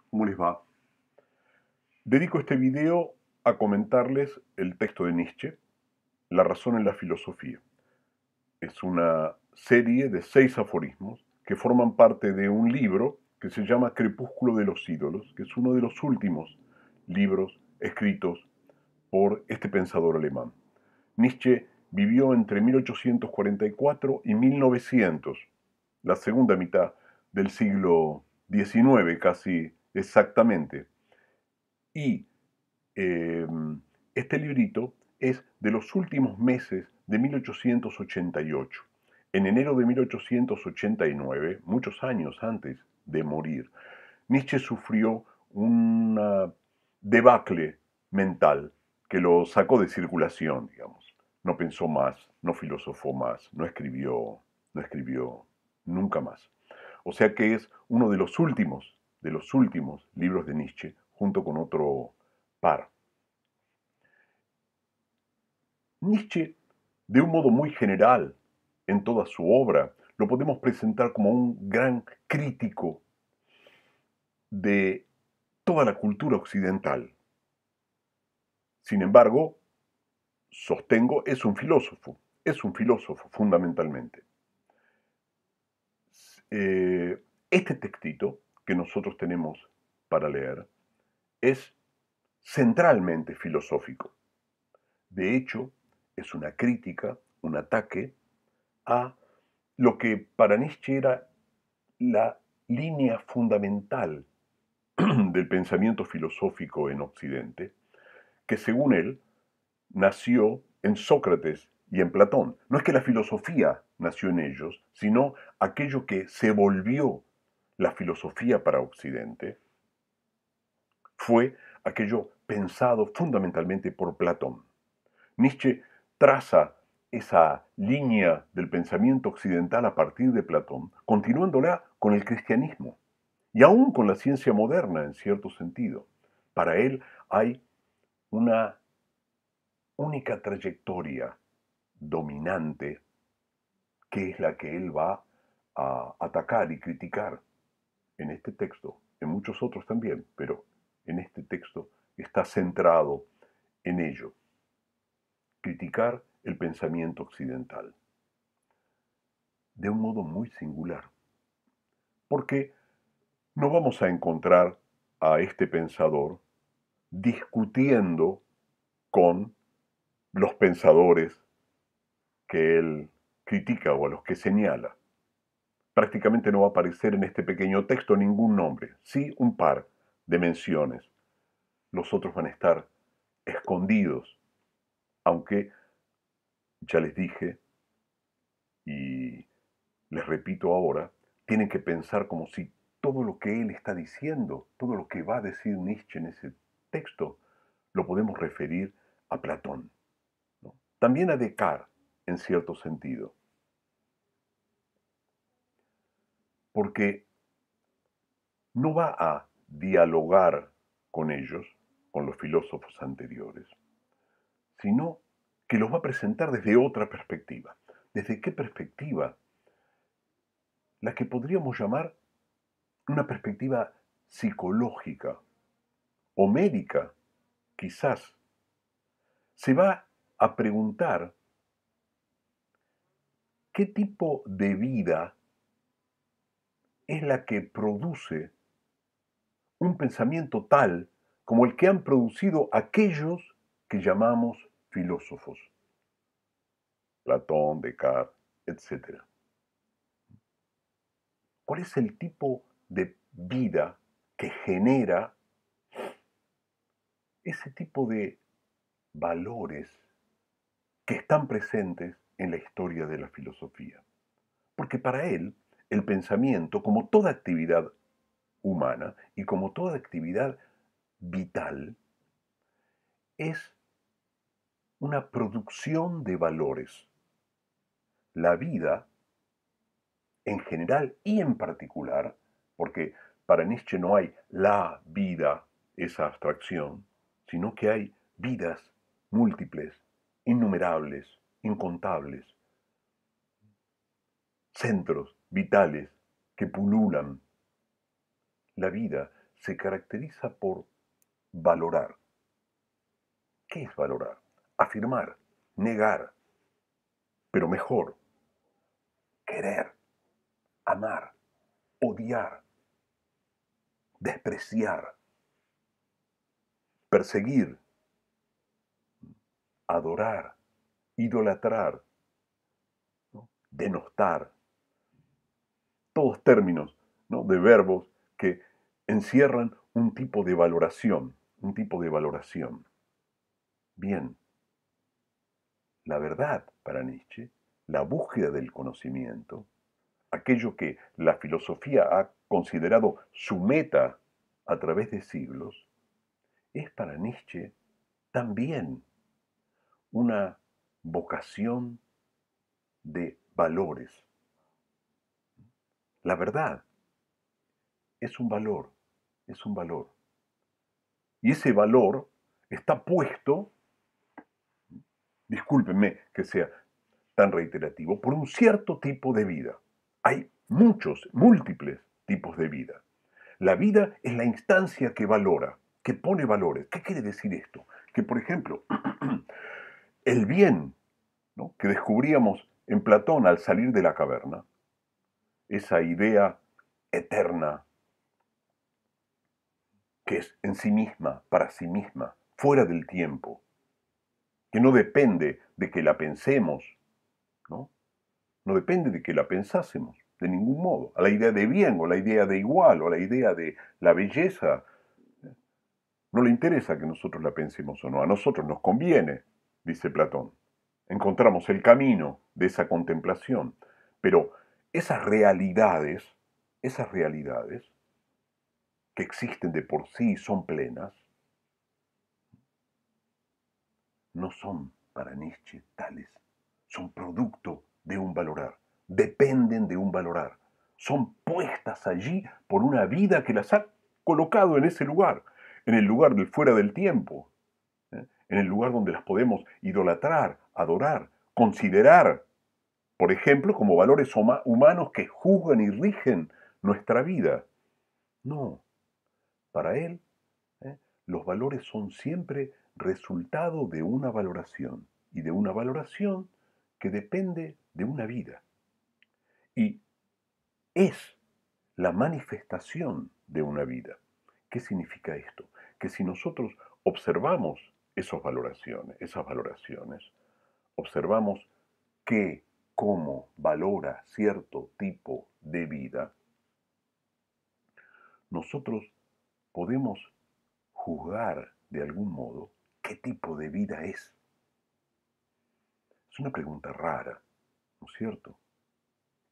¿Cómo les va? Dedico este video a comentarles el texto de Nietzsche, La razón en la filosofía. Es una serie de 6 aforismos que forman parte de un libro que se llama Crepúsculo de los ídolos, que es uno de los últimos libros escritos por este pensador alemán. Nietzsche vivió entre 1844 y 1900, la segunda mitad del siglo XIX, casi exactamente. Y eh, este librito es de los últimos meses de 1888. En enero de 1889, muchos años antes de morir, Nietzsche sufrió una debacle mental que lo sacó de circulación, digamos. No pensó más, no filosofó más, no escribió nunca más. O sea que es uno de los últimos libros de Nietzsche, junto con otro par. Nietzsche, de un modo muy general, en toda su obra, lo podemos presentar como un gran crítico de toda la cultura occidental. Sin embargo, sostengo, es un filósofo fundamentalmente. Este textito que nosotros tenemos para leer es centralmente filosófico. De hecho, es una crítica, un ataque a lo que para Nietzsche era la línea fundamental del pensamiento filosófico en Occidente, que según él nació en Sócrates y en Platón. No es que la filosofía nació en ellos, sino aquello que se volvió la filosofía para Occidente fue aquello pensado fundamentalmente por Platón. Nietzsche traza esa línea del pensamiento occidental a partir de Platón, continuándola con el cristianismo y aún con la ciencia moderna en cierto sentido. Para él hay una única trayectoria dominante que es la que él va a atacar y criticar en este texto, en muchos otros también, pero en este texto está centrado en ello, criticar el pensamiento occidental de un modo muy singular, porque no vamos a encontrar a este pensador discutiendo con los pensadores que él critica o a los que señala. Prácticamente no va a aparecer en este pequeño texto ningún nombre, sí un par de menciones. Los otros van a estar escondidos, aunque ya les dije y les repito ahora, tienen que pensar como si todo lo que él está diciendo, todo lo que va a decir Nietzsche en ese texto, lo podemos referir a Platón, ¿no? También a Descartes, en cierto sentido, porque no va a dialogar con ellos, con los filósofos anteriores, sino que los va a presentar desde otra perspectiva. ¿Desde qué perspectiva? La que podríamos llamar una perspectiva psicológica o médica, quizás. Se va a preguntar qué tipo de vida es la que produce un pensamiento tal como el que han producido aquellos que llamamos filósofos, Platón, Descartes, etc. ¿Cuál es el tipo de vida que genera ese tipo de valores que están presentes en la historia de la filosofía? Porque para él, el pensamiento, como toda actividad humana y como toda actividad vital, es una producción de valores. La vida, en general y en particular, porque para Nietzsche no hay la vida, esa abstracción, sino que hay vidas múltiples, innumerables, incontables, centros vitales que pululan. La vida se caracteriza por valorar. ¿Qué es valorar? Afirmar, negar, pero mejor, querer, amar, odiar, despreciar, perseguir, adorar, idolatrar, ¿no? Denostar. Todos términos, ¿no?, de verbos que encierran un tipo de valoración, un tipo de valoración. Bien, la verdad para Nietzsche, la búsqueda del conocimiento, aquello que la filosofía ha considerado su meta a través de siglos, es para Nietzsche también una vocación de valores. La verdad es un valor, es un valor. Y ese valor está puesto, discúlpenme que sea tan reiterativo, por un cierto tipo de vida. Hay muchos, múltiples tipos de vida. La vida es la instancia que valora, que pone valores. ¿Qué quiere decir esto? Que, por ejemplo, el bien, ¿no?, que descubríamos en Platón al salir de la caverna, esa idea eterna que es en sí misma, para sí misma, fuera del tiempo, que no depende de que la pensemos, ¿no? No depende de que la pensásemos, de ningún modo. A la idea de bien, o la idea de igual, o la idea de la belleza, no le interesa que nosotros la pensemos o no. A nosotros nos conviene, dice Platón. Encontramos el camino de esa contemplación. Pero esas realidades que existen de por sí y son plenas, no son para Nietzsche tales. Son producto de un valorar. Dependen de un valorar. Son puestas allí por una vida que las ha colocado en ese lugar, en el lugar del fuera del tiempo, en el lugar donde las podemos idolatrar, adorar, considerar, por ejemplo, como valores humanos que juzgan y rigen nuestra vida. No, para él, los valores son siempre resultado de una valoración, y de una valoración que depende de una vida. Y es la manifestación de una vida. ¿Qué significa esto? Que si nosotros observamos esas valoraciones, observamos qué, cómo valora cierto tipo de vida, nosotros podemos juzgar de algún modo qué tipo de vida es. Es una pregunta rara, ¿no es cierto?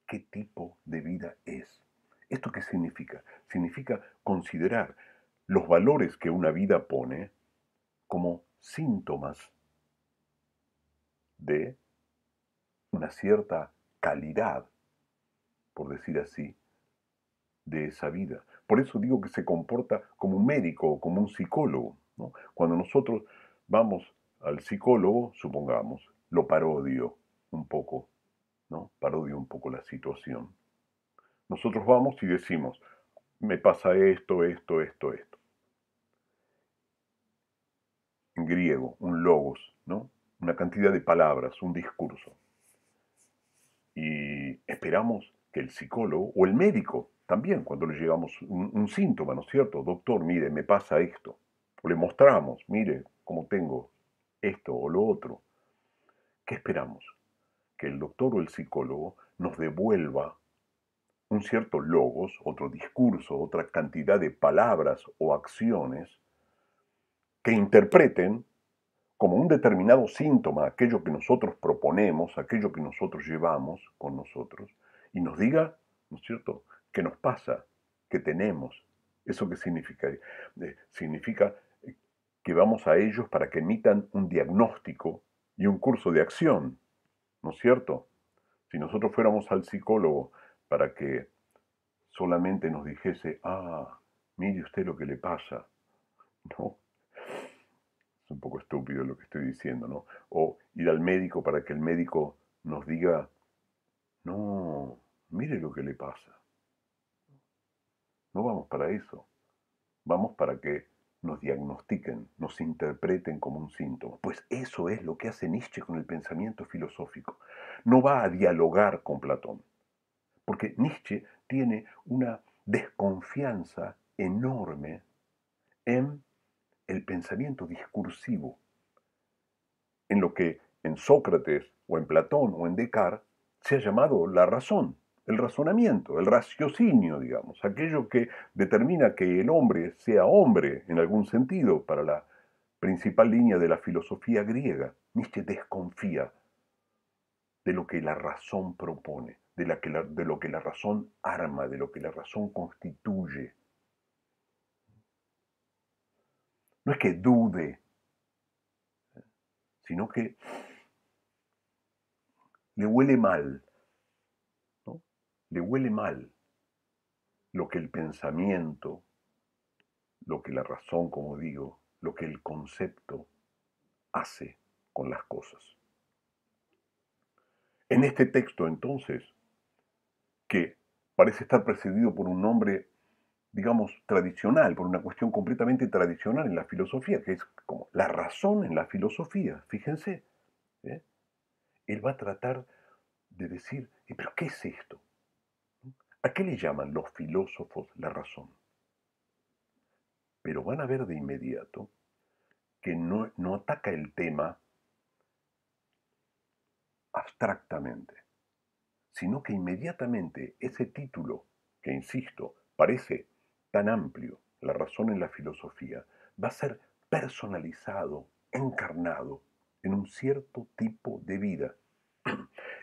¿Qué tipo de vida es? ¿Esto qué significa? Significa considerar los valores que una vida pone como síntomas de una cierta calidad, por decir así, de esa vida. Por eso digo que se comporta como un médico o como un psicólogo, ¿no? Cuando nosotros vamos al psicólogo, supongamos, lo parodio un poco, ¿no? Parodio un poco la situación. Nosotros vamos y decimos, me pasa esto, esto, esto, esto. En griego, un logos, ¿no? Una cantidad de palabras, un discurso. Y esperamos que el psicólogo o el médico también, cuando le llegamos un síntoma, ¿no es cierto? Doctor, mire, me pasa esto. O le mostramos, mire, cómo tengo esto o lo otro. ¿Qué esperamos? Que el doctor o el psicólogo nos devuelva un cierto logos, otro discurso, otra cantidad de palabras o acciones que interpreten como un determinado síntoma aquello que nosotros proponemos, aquello que nosotros llevamos con nosotros, y nos diga, ¿no es cierto?, qué nos pasa, qué tenemos. ¿Eso qué significa? Significa que vamos a ellos para que emitan un diagnóstico y un curso de acción, ¿no es cierto? Si nosotros fuéramos al psicólogo para que solamente nos dijese, mire usted lo que le pasa, ¿no? Es un poco estúpido lo que estoy diciendo, ¿no? O ir al médico para que el médico nos diga, no, mire lo que le pasa. No vamos para eso. vamos para que nos diagnostiquen, nos interpreten como un síntoma. Pues eso es lo que hace Nietzsche con el pensamiento filosófico. No va a dialogar con Platón, porque Nietzsche tiene una desconfianza enorme en el pensamiento discursivo, en lo que en Sócrates o en Platón o en Descartes se ha llamado la razón, el razonamiento, el raciocinio, digamos, aquello que determina que el hombre sea hombre en algún sentido para la principal línea de la filosofía griega. Nietzsche desconfía de lo que la razón propone, de lo que la razón arma, de lo que la razón constituye. No es que dude, sino que le huele mal, ¿no? Le huele mal lo que el pensamiento, lo que la razón, como digo, lo que el concepto hace con las cosas. En este texto, entonces, que parece estar precedido por un nombre, digamos, tradicional, por una cuestión completamente tradicional en la filosofía, que es como la razón en la filosofía, fíjense, ¿eh? Él va a tratar de decir, ¿pero qué es esto? ¿A qué le llaman los filósofos la razón? Pero van a ver de inmediato que no ataca el tema abstractamente, sino que inmediatamente ese título, que insisto, parece tan amplio, la razón en la filosofía, va a ser personalizado, encarnado en un cierto tipo de vida.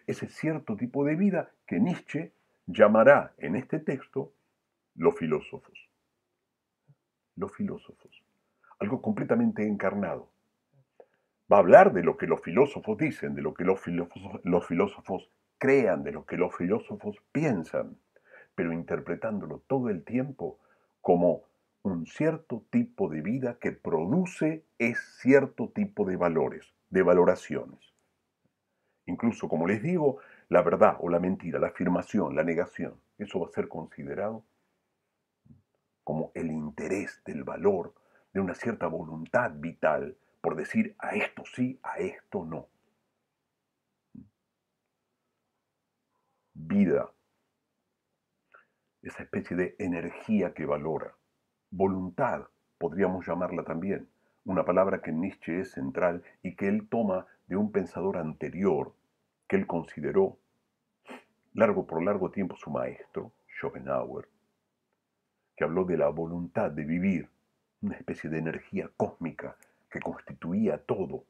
Ese cierto tipo de vida que Nietzsche llamará en este texto los filósofos. Los filósofos. Algo completamente encarnado. Va a hablar de lo que los filósofos dicen, de lo que los filósofos crean, de lo que los filósofos piensan, pero interpretándolo todo el tiempo como un cierto tipo de vida que produce es cierto tipo de valores, de valoraciones. Incluso, como les digo, la verdad o la mentira, la afirmación, la negación, eso va a ser considerado como el interés del valor de una cierta voluntad vital por decir a esto sí, a esto no. Vida, esa especie de energía que valora. Voluntad, podríamos llamarla también, una palabra que en Nietzsche es central y que él toma de un pensador anterior que él consideró largo por largo tiempo su maestro, Schopenhauer, que habló de la voluntad de vivir, una especie de energía cósmica que constituía todo.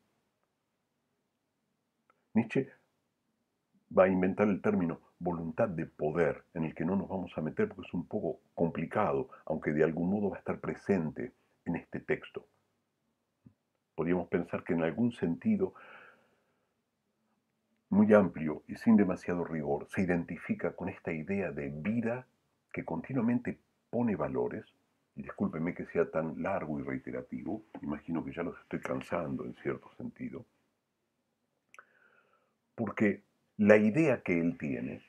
Nietzsche va a inventar el término voluntad de poder, en el que no nos vamos a meter porque es un poco complicado, aunque de algún modo va a estar presente en este texto. Podríamos pensar que en algún sentido muy amplio y sin demasiado rigor se identifica con esta idea de vida que continuamente pone valores, y discúlpenme que sea tan largo y reiterativo, imagino que ya los estoy cansando en cierto sentido, porque la idea que él tiene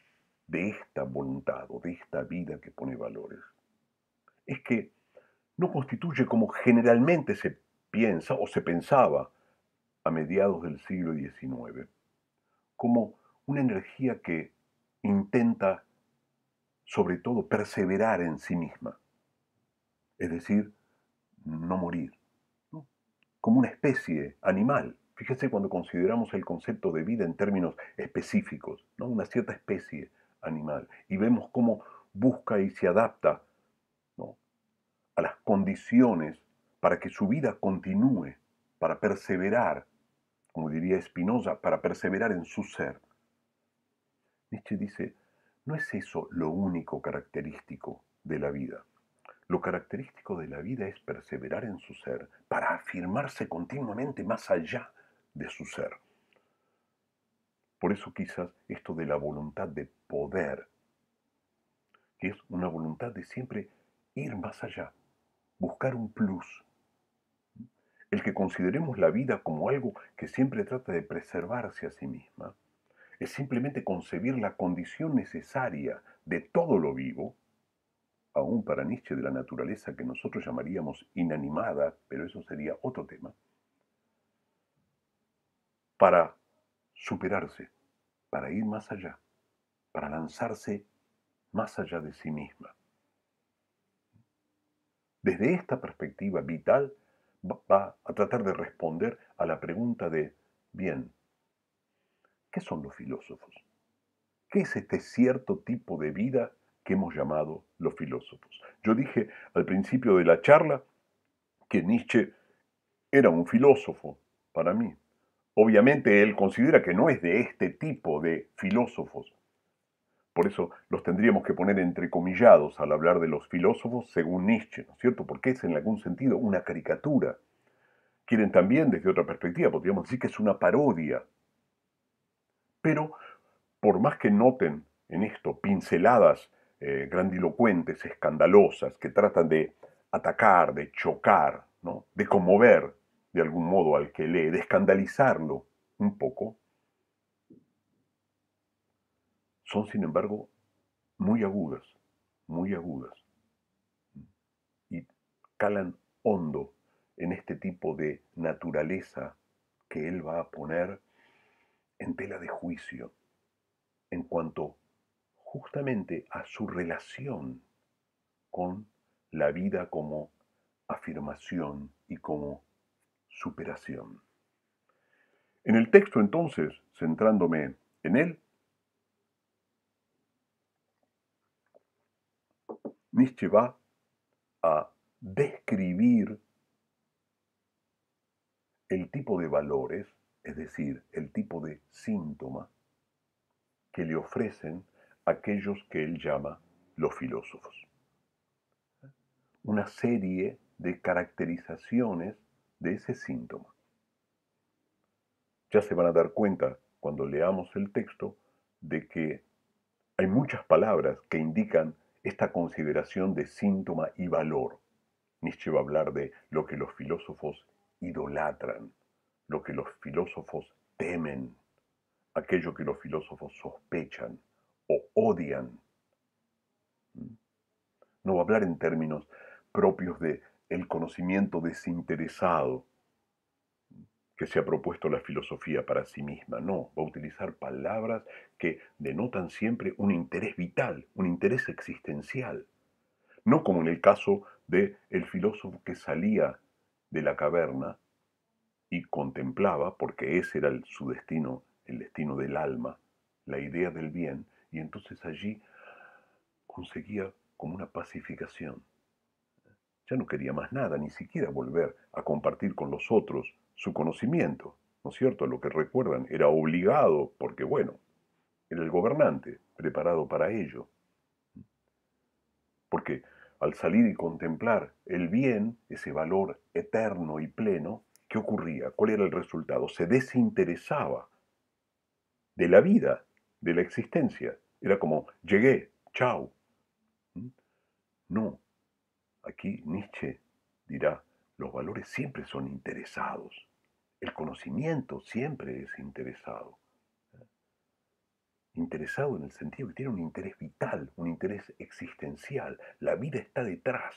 de esta voluntad o de esta vida que pone valores es que no constituye como generalmente se piensa o se pensaba a mediados del siglo XIX, como una energía que intenta sobre todo perseverar en sí misma, es decir, no morir, ¿no? Como una especie animal. Fíjese cuando consideramos el concepto de vida en términos específicos, ¿no? Una cierta especie animal, y vemos cómo busca y se adapta, ¿no?, a las condiciones para que su vida continúe, para perseverar, como diría Spinoza, para perseverar en su ser. Nietzsche dice, no es eso lo único característico de la vida. Lo característico de la vida es perseverar en su ser para afirmarse continuamente más allá de su ser. Por eso quizás esto de la voluntad de poder, que es una voluntad de siempre ir más allá, buscar un plus. El que consideremos la vida como algo que siempre trata de preservarse a sí misma, es simplemente concebir la condición necesaria de todo lo vivo aún para Nietzsche, de la naturaleza que nosotros llamaríamos inanimada, pero eso sería otro tema, para superarse, para ir más allá, para lanzarse más allá de sí misma. Desde esta perspectiva vital va a tratar de responder a la pregunta de, bien, ¿qué son los filósofos? ¿Qué es este cierto tipo de vida que hemos llamado los filósofos? Yo dije al principio de la charla que Nietzsche era un filósofo para mí. Obviamente él considera que no es de este tipo de filósofos. Por eso los tendríamos que poner entrecomillados al hablar de los filósofos según Nietzsche, ¿no es cierto? Porque es en algún sentido una caricatura. Quieren también, desde otra perspectiva, podríamos decir que es una parodia. Pero, por más que noten en esto pinceladas grandilocuentes, escandalosas, que tratan de atacar, de chocar, ¿no? De conmover de algún modo al que lee, de escandalizarlo un poco, son sin embargo muy agudas, y calan hondo en este tipo de naturaleza que él va a poner en tela de juicio en cuanto justamente a su relación con la vida como afirmación y como superación. En el texto entonces, centrándome en él, Nietzsche va a describir el tipo de valores, es decir, el tipo de síntoma que le ofrecen aquellos que él llama los filósofos. Una serie de caracterizaciones de ese síntoma. Ya se van a dar cuenta cuando leamos el texto de que hay muchas palabras que indican esta consideración de síntoma y valor. Nietzsche va a hablar de lo que los filósofos idolatran, lo que los filósofos temen, aquello que los filósofos sospechan o odian. No va a hablar en términos propios de el conocimiento desinteresado que se ha propuesto la filosofía para sí misma. No, va a utilizar palabras que denotan siempre un interés vital, un interés existencial. No como en el caso del filósofo que salía de la caverna y contemplaba, porque ese era su destino, el destino del alma, la idea del bien, y entonces allí conseguía como una pacificación. Ya no quería más nada, ni siquiera volver a compartir con los otros su conocimiento, ¿no es cierto? Lo que recuerdan, era obligado, porque bueno, era el gobernante, preparado para ello. Porque al salir y contemplar el bien, ese valor eterno y pleno, ¿qué ocurría? ¿Cuál era el resultado? Se desinteresaba de la vida, de la existencia. Era como, llegué, chao. No, aquí Nietzsche dirá, los valores siempre son interesados. El conocimiento siempre es interesado. Interesado en el sentido que tiene un interés vital, un interés existencial. La vida está detrás,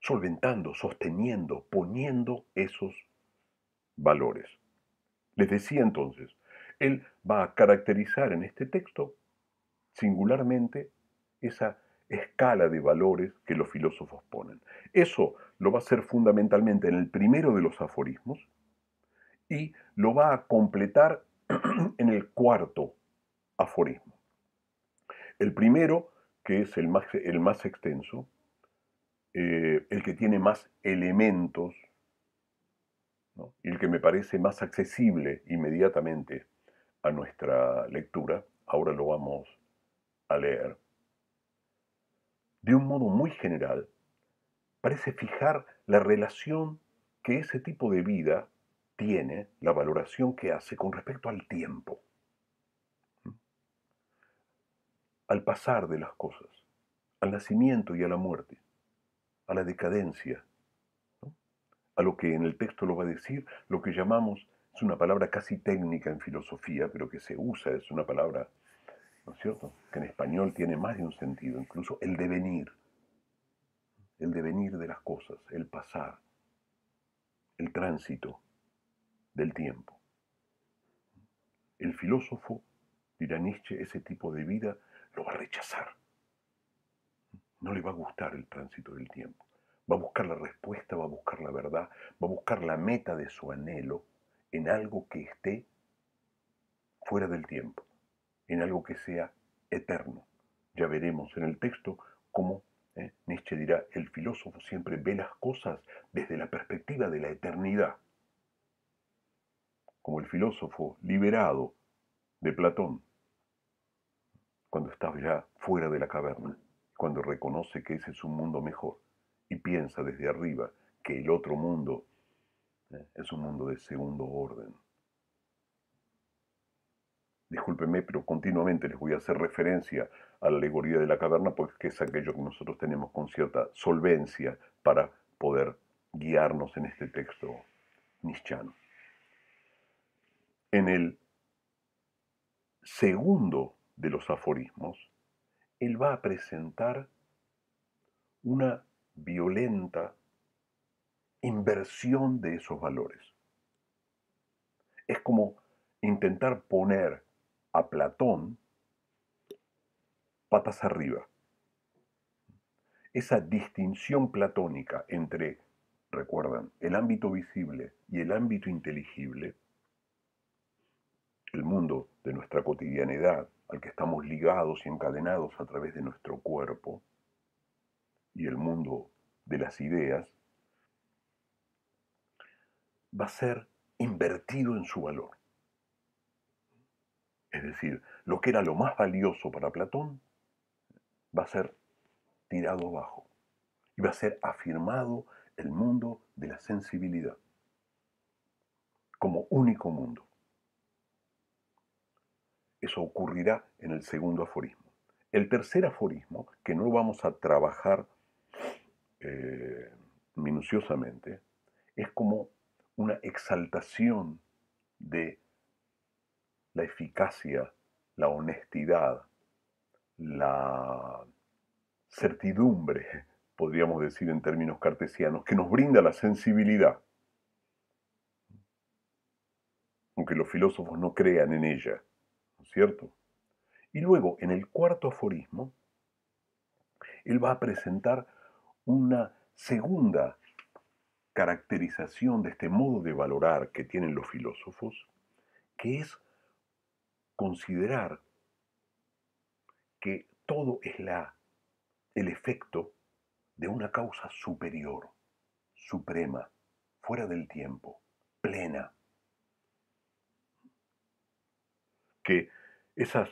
solventando, sosteniendo, poniendo esos valores. Les decía entonces, él va a caracterizar en este texto singularmente esa escala de valores que los filósofos ponen. Eso lo va a hacer fundamentalmente en el primero de los aforismos y lo va a completar en el cuarto aforismo. El primero, que es el más extenso, el que tiene más elementos, ¿no? Y el que me parece más accesible inmediatamente a nuestra lectura, ahora lo vamos a leer, de un modo muy general, parece fijar la relación que ese tipo de vida tiene, la valoración que hace con respecto al tiempo, al pasar de las cosas, al nacimiento y a la muerte, a la decadencia, ¿no? A lo que en el texto lo va a decir, lo que llamamos, es una palabra casi técnica en filosofía, pero que se usa, es una palabra, ¿no es cierto?, que en español tiene más de un sentido, incluso el devenir. el devenir de las cosas, el pasar, el tránsito del tiempo. El filósofo, dirá Nietzsche, ese tipo de vida lo va a rechazar. No le va a gustar el tránsito del tiempo. Va a buscar la respuesta, va a buscar la verdad, va a buscar la meta de su anhelo en algo que esté fuera del tiempo, en algo que sea eterno. Ya veremos en el texto cómo Nietzsche dirá, el filósofo siempre ve las cosas desde la perspectiva de la eternidad. Como el filósofo liberado de Platón, cuando está ya fuera de la caverna, cuando reconoce que ese es un mundo mejor y piensa desde arriba que el otro mundo es un mundo de segundo orden. Discúlpenme, pero continuamente les voy a hacer referencia a la alegoría de la caverna porque es aquello que nosotros tenemos con cierta solvencia para poder guiarnos en este texto nietzscheano. En el segundo de los aforismos, él va a presentar una violenta inversión de esos valores. Es como intentar poner a Platón patas arriba. Esa distinción platónica entre, recuerdan, el ámbito visible y el ámbito inteligible, el mundo de nuestra cotidianidad, al que estamos ligados y encadenados a través de nuestro cuerpo, y el mundo de las ideas, va a ser invertido en su valor. Es decir, lo que era lo más valioso para Platón va a ser tirado abajo y va a ser afirmado el mundo de la sensibilidad como único mundo. Eso ocurrirá en el segundo aforismo. El tercer aforismo, que no vamos a trabajar minuciosamente, es como una exaltación de la eficacia, la honestidad, la certidumbre, podríamos decir en términos cartesianos, que nos brinda la sensibilidad, aunque los filósofos no crean en ella, ¿no es cierto? Y luego, en el cuarto aforismo, él va a presentar una segunda caracterización de este modo de valorar que tienen los filósofos, que es considerar que todo es el efecto de una causa superior, suprema, fuera del tiempo, plena, que esas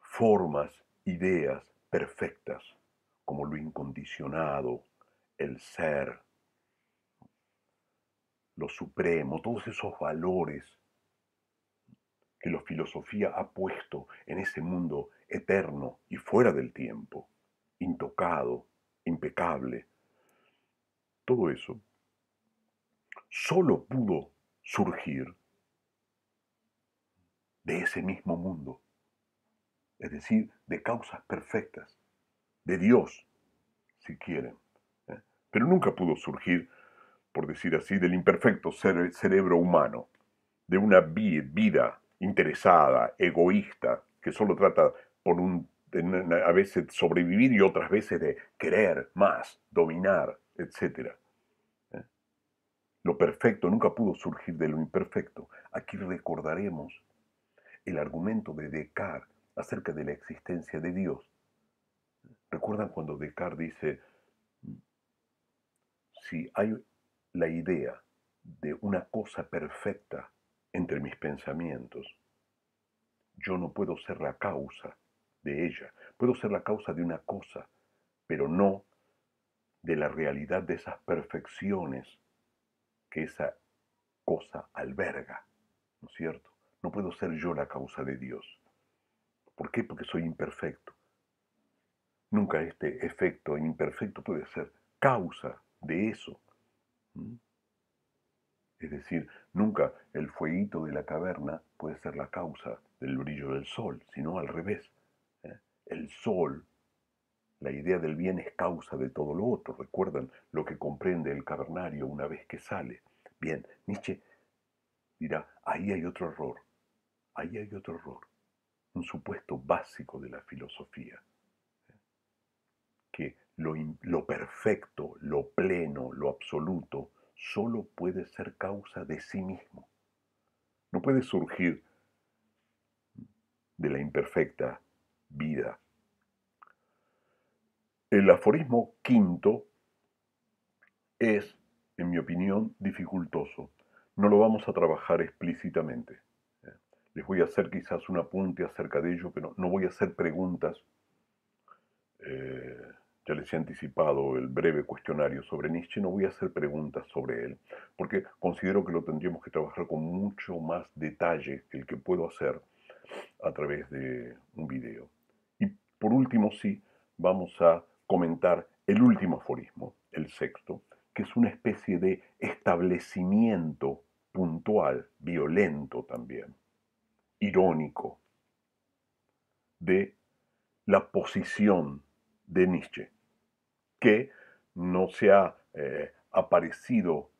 formas, ideas perfectas, como lo incondicionado, el ser, lo supremo, todos esos valores que la filosofía ha puesto en ese mundo eterno y fuera del tiempo, intocado, impecable, todo eso solo pudo surgir de ese mismo mundo, es decir, de causas perfectas, de Dios, si quieren, ¿eh? Pero nunca pudo surgir, por decir así, del imperfecto cerebro humano, de una vida interesada, egoísta, que solo trata a veces sobrevivir y otras veces de querer más, dominar, etc. Lo perfecto nunca pudo surgir de lo imperfecto. Aquí recordaremos el argumento de Descartes acerca de la existencia de Dios. ¿Recuerdan cuando Descartes dice, si hay la idea de una cosa perfecta entre mis pensamientos, yo no puedo ser la causa de ella. Puedo ser la causa de una cosa, pero no de la realidad de esas perfecciones que esa cosa alberga, ¿no es cierto? No puedo ser yo la causa de Dios. ¿Por qué? Porque soy imperfecto. Nunca este efecto imperfecto puede ser causa de eso. Es decir, nunca el fueguito de la caverna puede ser la causa del brillo del sol, sino al revés. El sol La idea del bien es causa de todo lo otro. ¿Recuerdan lo que comprende el cavernario una vez que sale? Bien, Nietzsche dirá, ahí hay otro error, ahí hay otro error, un supuesto básico de la filosofía, que lo perfecto, lo pleno, lo absoluto, solo puede ser causa de sí mismo. No puede surgir de la imperfecta vida. El aforismo quinto es, en mi opinión, dificultoso. No lo vamos a trabajar explícitamente. Les voy a hacer quizás un apunte acerca de ello, pero no voy a hacer preguntas. Eh, ya les he anticipado el breve cuestionario sobre Nietzsche, no voy a hacer preguntas sobre él, porque considero que lo tendríamos que trabajar con mucho más detalle que el que puedo hacer a través de un video. Y por último, sí, vamos a comentar el último aforismo, el sexto, que es una especie de establecimiento puntual, violento también, irónico, de la posición de Nietzsche, que no se ha aparecido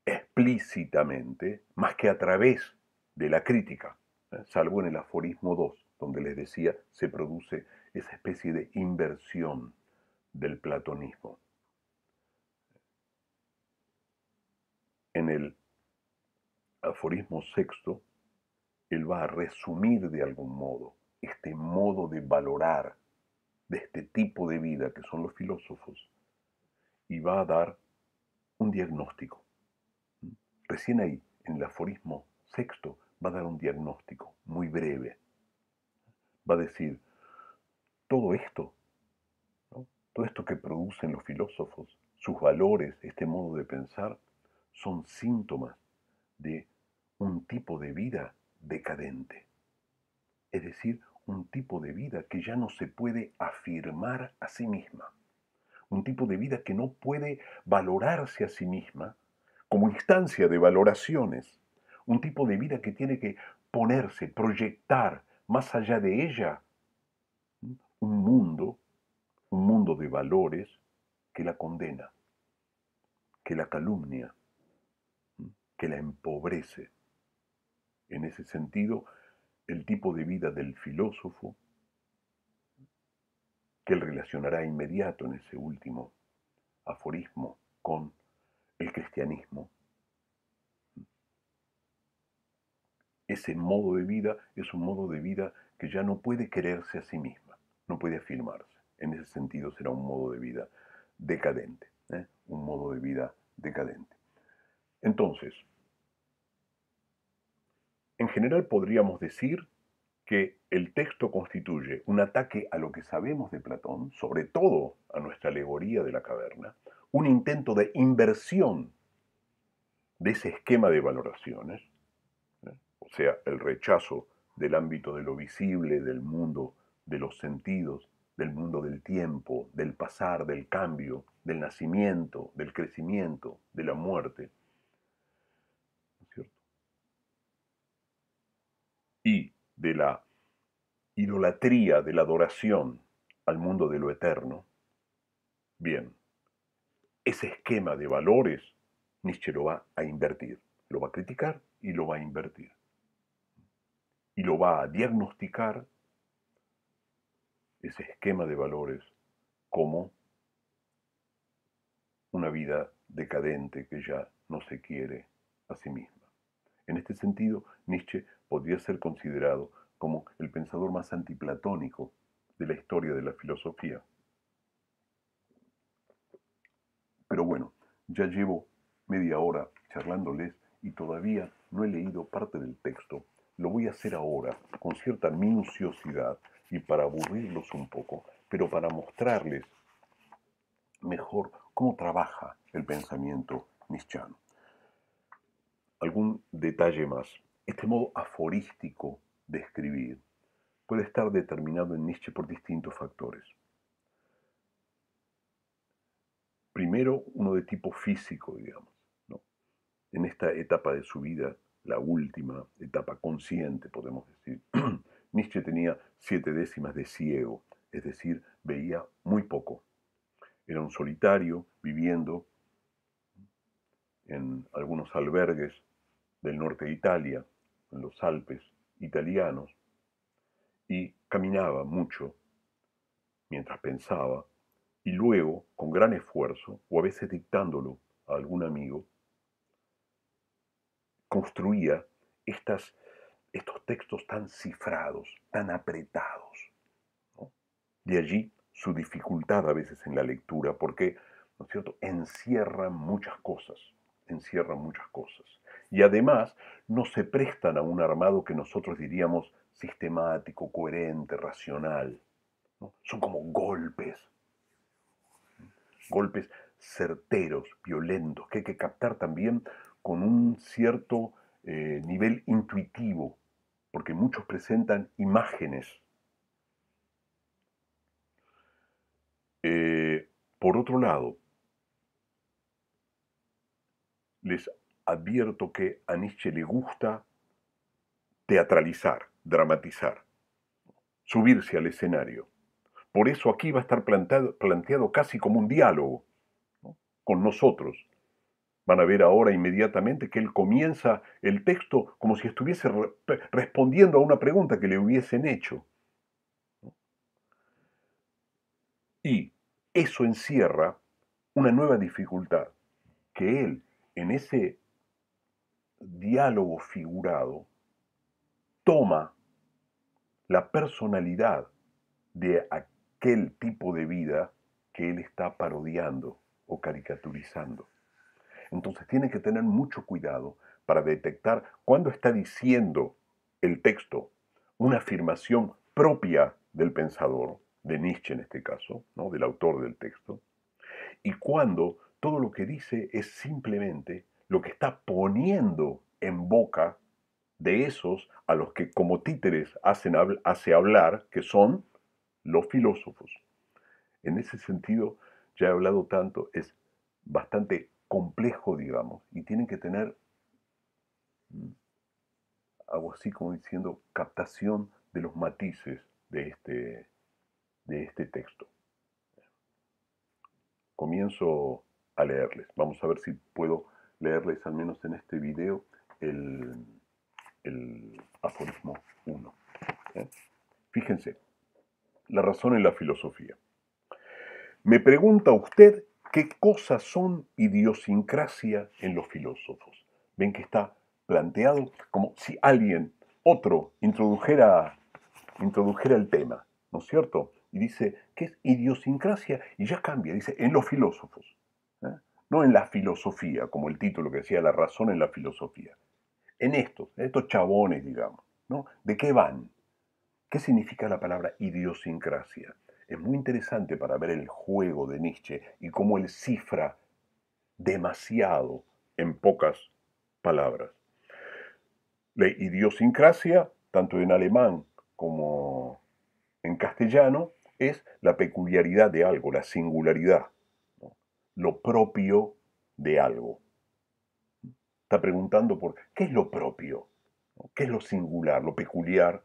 explícitamente más que a través de la crítica, salvo en el aforismo 2, donde les decía se produce esa especie de inversión del platonismo. En el aforismo sexto, él va a resumir de algún modo este modo de valorar de este tipo de vida que son los filósofos y va a dar un diagnóstico. Recién ahí, en el aforismo sexto, va a dar un diagnóstico muy breve. Va a decir, todo esto, ¿no? Todo esto que producen los filósofos, sus valores, este modo de pensar, son síntomas de un tipo de vida decadente. Es decir, un tipo de vida que ya no se puede afirmar a sí misma. Un tipo de vida que no puede valorarse a sí misma como instancia de valoraciones. Un tipo de vida que tiene que ponerse, proyectar más allá de ella un mundo de valores que la condena, que la calumnia, que la empobrece. En ese sentido, el tipo de vida del filósofo, que él relacionará inmediato en ese último aforismo con el cristianismo, ese modo de vida es un modo de vida que ya no puede quererse a sí misma, no puede afirmarse. En ese sentido será un modo de vida decadente, un modo de vida decadente. Entonces, en general podríamos decir que el texto constituye un ataque a lo que sabemos de Platón, sobre todo a nuestra alegoría de la caverna, un intento de inversión de ese esquema de valoraciones, o sea, el rechazo del ámbito de lo visible, del mundo de los sentidos, del mundo del tiempo, del pasar, del cambio, del nacimiento, del crecimiento, de la muerte, ¿no es cierto? Y de la idolatría, de la adoración al mundo de lo eterno. Bien, ese esquema de valores Nietzsche lo va a invertir, lo va a criticar y lo va a invertir. Y lo va a diagnosticar, ese esquema de valores, como una vida decadente que ya no se quiere a sí misma. En este sentido, Nietzsche podría ser considerado como el pensador más antiplatónico de la historia de la filosofía. Pero bueno, ya llevo media hora charlándoles y todavía no he leído parte del texto. Lo voy a hacer ahora, con cierta minuciosidad y para aburrirlos un poco, pero para mostrarles mejor cómo trabaja el pensamiento nietzscheano. Algún detalle más. Este modo aforístico de escribir puede estar determinado en Nietzsche por distintos factores. Primero, uno de tipo físico, digamos, ¿no? En esta etapa de su vida, la última etapa consciente, podemos decir, Nietzsche tenía 7 décimas de ciego, es decir, veía muy poco. Era un solitario viviendo en algunos albergues del norte de Italia, en los Alpes italianos, y caminaba mucho mientras pensaba, y luego, con gran esfuerzo, o a veces dictándolo a algún amigo, construía estos textos tan cifrados, tan apretados, ¿no? De allí su dificultad a veces en la lectura, porque, ¿no es cierto?, encierran muchas cosas, encierran muchas cosas. Y además no se prestan a un armado que nosotros diríamos sistemático, coherente, racional, ¿no? Son como golpes, golpes certeros, violentos, que hay que captar también con un cierto nivel intuitivo, porque muchos presentan imágenes. Por otro lado, les advierto que a Nietzsche le gusta teatralizar, dramatizar, subirse al escenario. Por eso aquí va a estar planteado casi como un diálogo, ¿no?, con nosotros. Van a ver ahora inmediatamente que él comienza el texto como si estuviese respondiendo a una pregunta que le hubiesen hecho. Y eso encierra una nueva dificultad, que él, en ese diálogo figurado, toma la personalidad de aquel tipo de vida que él está parodiando o caricaturizando. Entonces tiene que tener mucho cuidado para detectar cuándo está diciendo el texto una afirmación propia del pensador, de Nietzsche en este caso, ¿no?, del autor del texto, y cuándo todo lo que dice es simplemente lo que está poniendo en boca de esos a los que como títeres hace hablar, que son los filósofos. En ese sentido, ya he hablado tanto, es bastante complejo, digamos, y tienen que tener algo así como diciendo captación de los matices de este texto. Comienzo a leerles. Vamos a ver si puedo leerles, al menos en este video, el, el aforismo 1. Fíjense, la razón en la filosofía. Me pregunta usted qué cosas son idiosincrasia en los filósofos. Ven que está planteado como si alguien, otro, introdujera el tema, ¿no es cierto? Y dice, ¿qué es idiosincrasia? Y ya cambia, dice, en los filósofos. ¿Eh? No en la filosofía, como el título que decía, la razón en la filosofía. En estos chabones, digamos, ¿no? ¿De qué van? ¿Qué significa la palabra idiosincrasia? Es muy interesante para ver el juego de Nietzsche y cómo él cifra demasiado en pocas palabras. La idiosincrasia, tanto en alemán como en castellano, es la peculiaridad de algo, la singularidad, ¿no?, lo propio de algo. Está preguntando por qué es lo propio, ¿no?, qué es lo singular, lo peculiar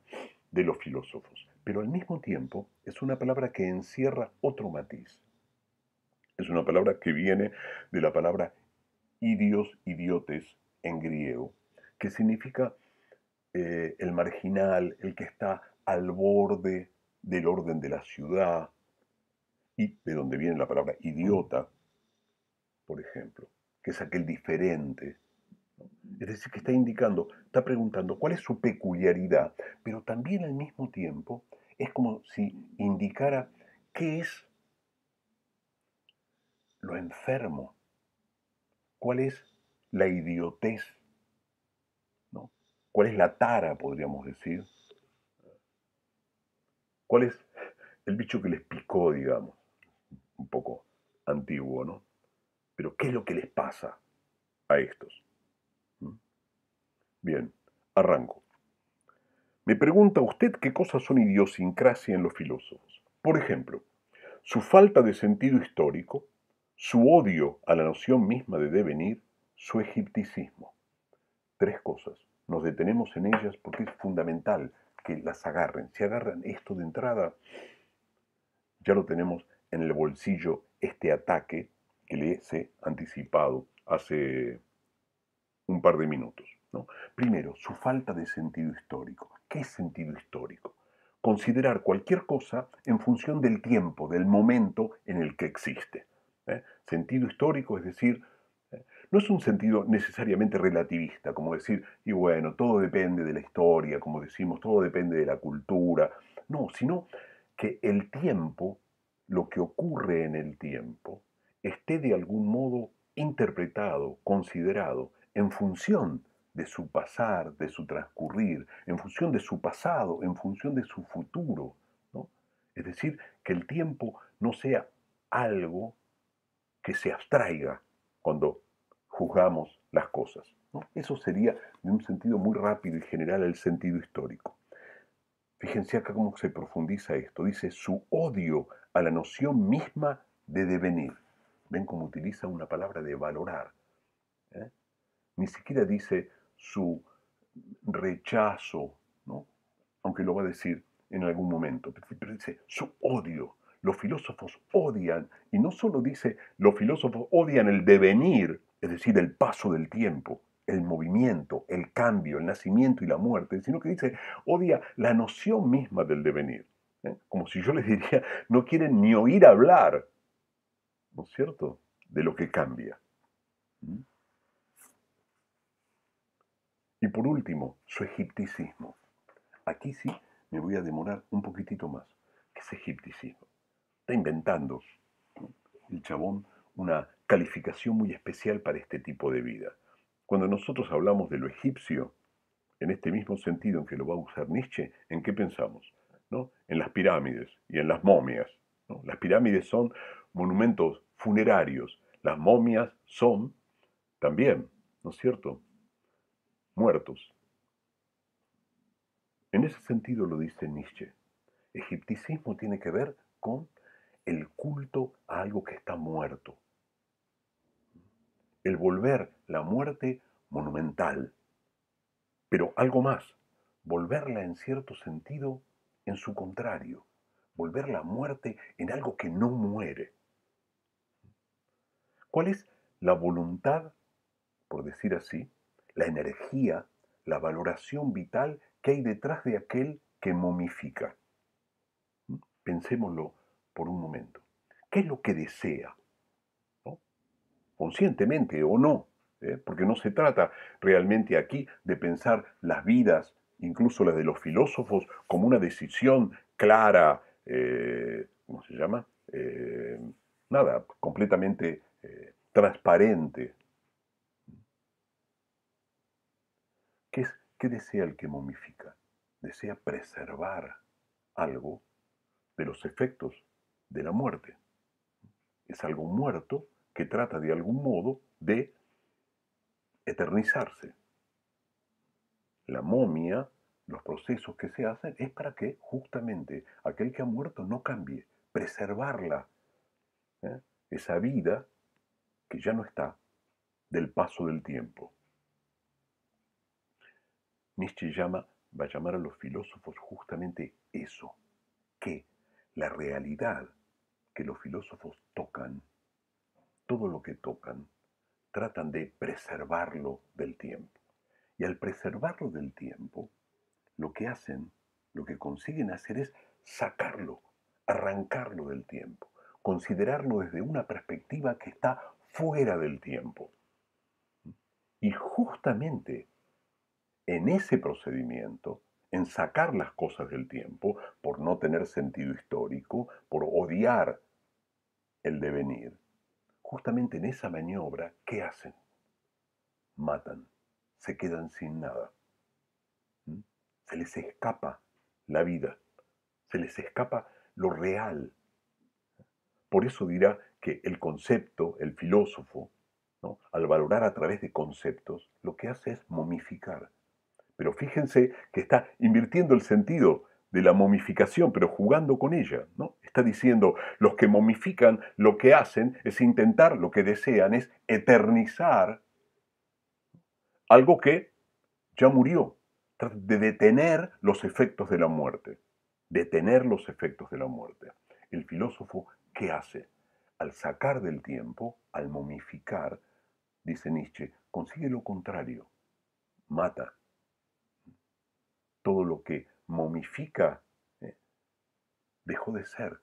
de los filósofos. Pero al mismo tiempo es una palabra que encierra otro matiz. Es una palabra que viene de la palabra idios, idiotes en griego, que significa el marginal, el que está al borde del orden de la ciudad, y de donde viene la palabra idiota, por ejemplo, que es aquel diferente. Es decir, que está indicando, está preguntando cuál es su peculiaridad, pero también al mismo tiempo es como si indicara qué es lo enfermo, cuál es la idiotez, ¿no?, cuál es la tara, podríamos decir, cuál es el bicho que les picó, digamos, un poco antiguo, ¿no? Pero ¿qué es lo que les pasa a estos? ¿Mm? Bien, arranco. Me pregunta usted qué cosas son idiosincrasia en los filósofos. Por ejemplo, su falta de sentido histórico, su odio a la noción misma de devenir, su egipticismo. Tres cosas. Nos detenemos en ellas porque es fundamental que las agarren. Si agarran esto de entrada, ya lo tenemos en el bolsillo este ataque que les he anticipado hace un par de minutos, ¿no? Primero, su falta de sentido histórico. ¿Qué es sentido histórico? Considerar cualquier cosa en función del tiempo, del momento en el que existe. Sentido histórico, es decir, no es un sentido necesariamente relativista, como decir, y bueno, todo depende de la historia, como decimos, todo depende de la cultura. No, sino que el tiempo, lo que ocurre en el tiempo, esté de algún modo interpretado, considerado, en función de su pasar, de su transcurrir, en función de su pasado, en función de su futuro, ¿no? Es decir, que el tiempo no sea algo que se abstraiga cuando juzgamos las cosas, ¿no? Eso sería, de un sentido muy rápido y general, el sentido histórico. Fíjense acá cómo se profundiza esto. Dice su odio a la noción misma de devenir. Ven cómo utiliza una palabra de valorar. ¿eh? Ni siquiera dice su rechazo, ¿no? Aunque lo va a decir en algún momento, pero dice su odio. Los filósofos odian, y no solo dice los filósofos odian el devenir, es decir, el paso del tiempo, el movimiento, el cambio, el nacimiento y la muerte, sino que dice odia la noción misma del devenir. Como si yo les diría, no quieren ni oír hablar, ¿no es cierto?, de lo que cambia. ¿Mm? Y por último, su egipticismo. Aquí sí me voy a demorar un poquitito más. ¿Qué es egipticismo? Está inventando, ¿no?, el chabón una calificación muy especial para este tipo de vida. Cuando nosotros hablamos de lo egipcio, en este mismo sentido en que lo va a usar Nietzsche, ¿en qué pensamos? ¿No? En las pirámides y en las momias, ¿no? Las pirámides son monumentos funerarios, las momias son también, ¿no es cierto?, muertos. En ese sentido lo dice Nietzsche. Egipticismo tiene que ver con el culto a algo que está muerto. El volver la muerte monumental. Pero algo más, volverla en cierto sentido en su contrario. Volver la muerte en algo que no muere. ¿Cuál es la voluntad, por decir así, la energía, la valoración vital que hay detrás de aquel que momifica? Pensémoslo por un momento. ¿Qué es lo que desea? ¿No? Conscientemente o no, porque no se trata realmente aquí de pensar las vidas, incluso las de los filósofos, como una decisión clara, ¿cómo se llama? Nada, completamente transparente. ¿Qué desea el que momifica? Desea preservar algo de los efectos de la muerte. Es algo muerto que trata de algún modo de eternizarse. La momia, los procesos que se hacen es para que justamente aquel que ha muerto no cambie, preservarla, ¿eh? Esa vida que ya no está del paso del tiempo. Nietzsche va a llamar a los filósofos justamente eso, que la realidad que los filósofos tocan, todo lo que tocan, tratan de preservarlo del tiempo. Y al preservarlo del tiempo, lo que hacen, lo que consiguen hacer es sacarlo, arrancarlo del tiempo, considerarlo desde una perspectiva que está fuera del tiempo. Y justamente en ese procedimiento, en sacar las cosas del tiempo, por no tener sentido histórico, por odiar el devenir, justamente en esa maniobra, ¿qué hacen? Matan, se quedan sin nada. Se les escapa la vida, se les escapa lo real. Por eso dirá que el concepto, el filósofo, ¿no?, al valorar a través de conceptos, lo que hace es momificar. Pero fíjense que está invirtiendo el sentido de la momificación, pero jugando con ella, ¿no? Está diciendo, los que momifican lo que hacen es intentar, lo que desean es eternizar algo que ya murió, de detener los efectos de la muerte, detener los efectos de la muerte. El filósofo, ¿qué hace? Al sacar del tiempo, al momificar, dice Nietzsche, consigue lo contrario, mata. Todo lo que momifica dejó de ser,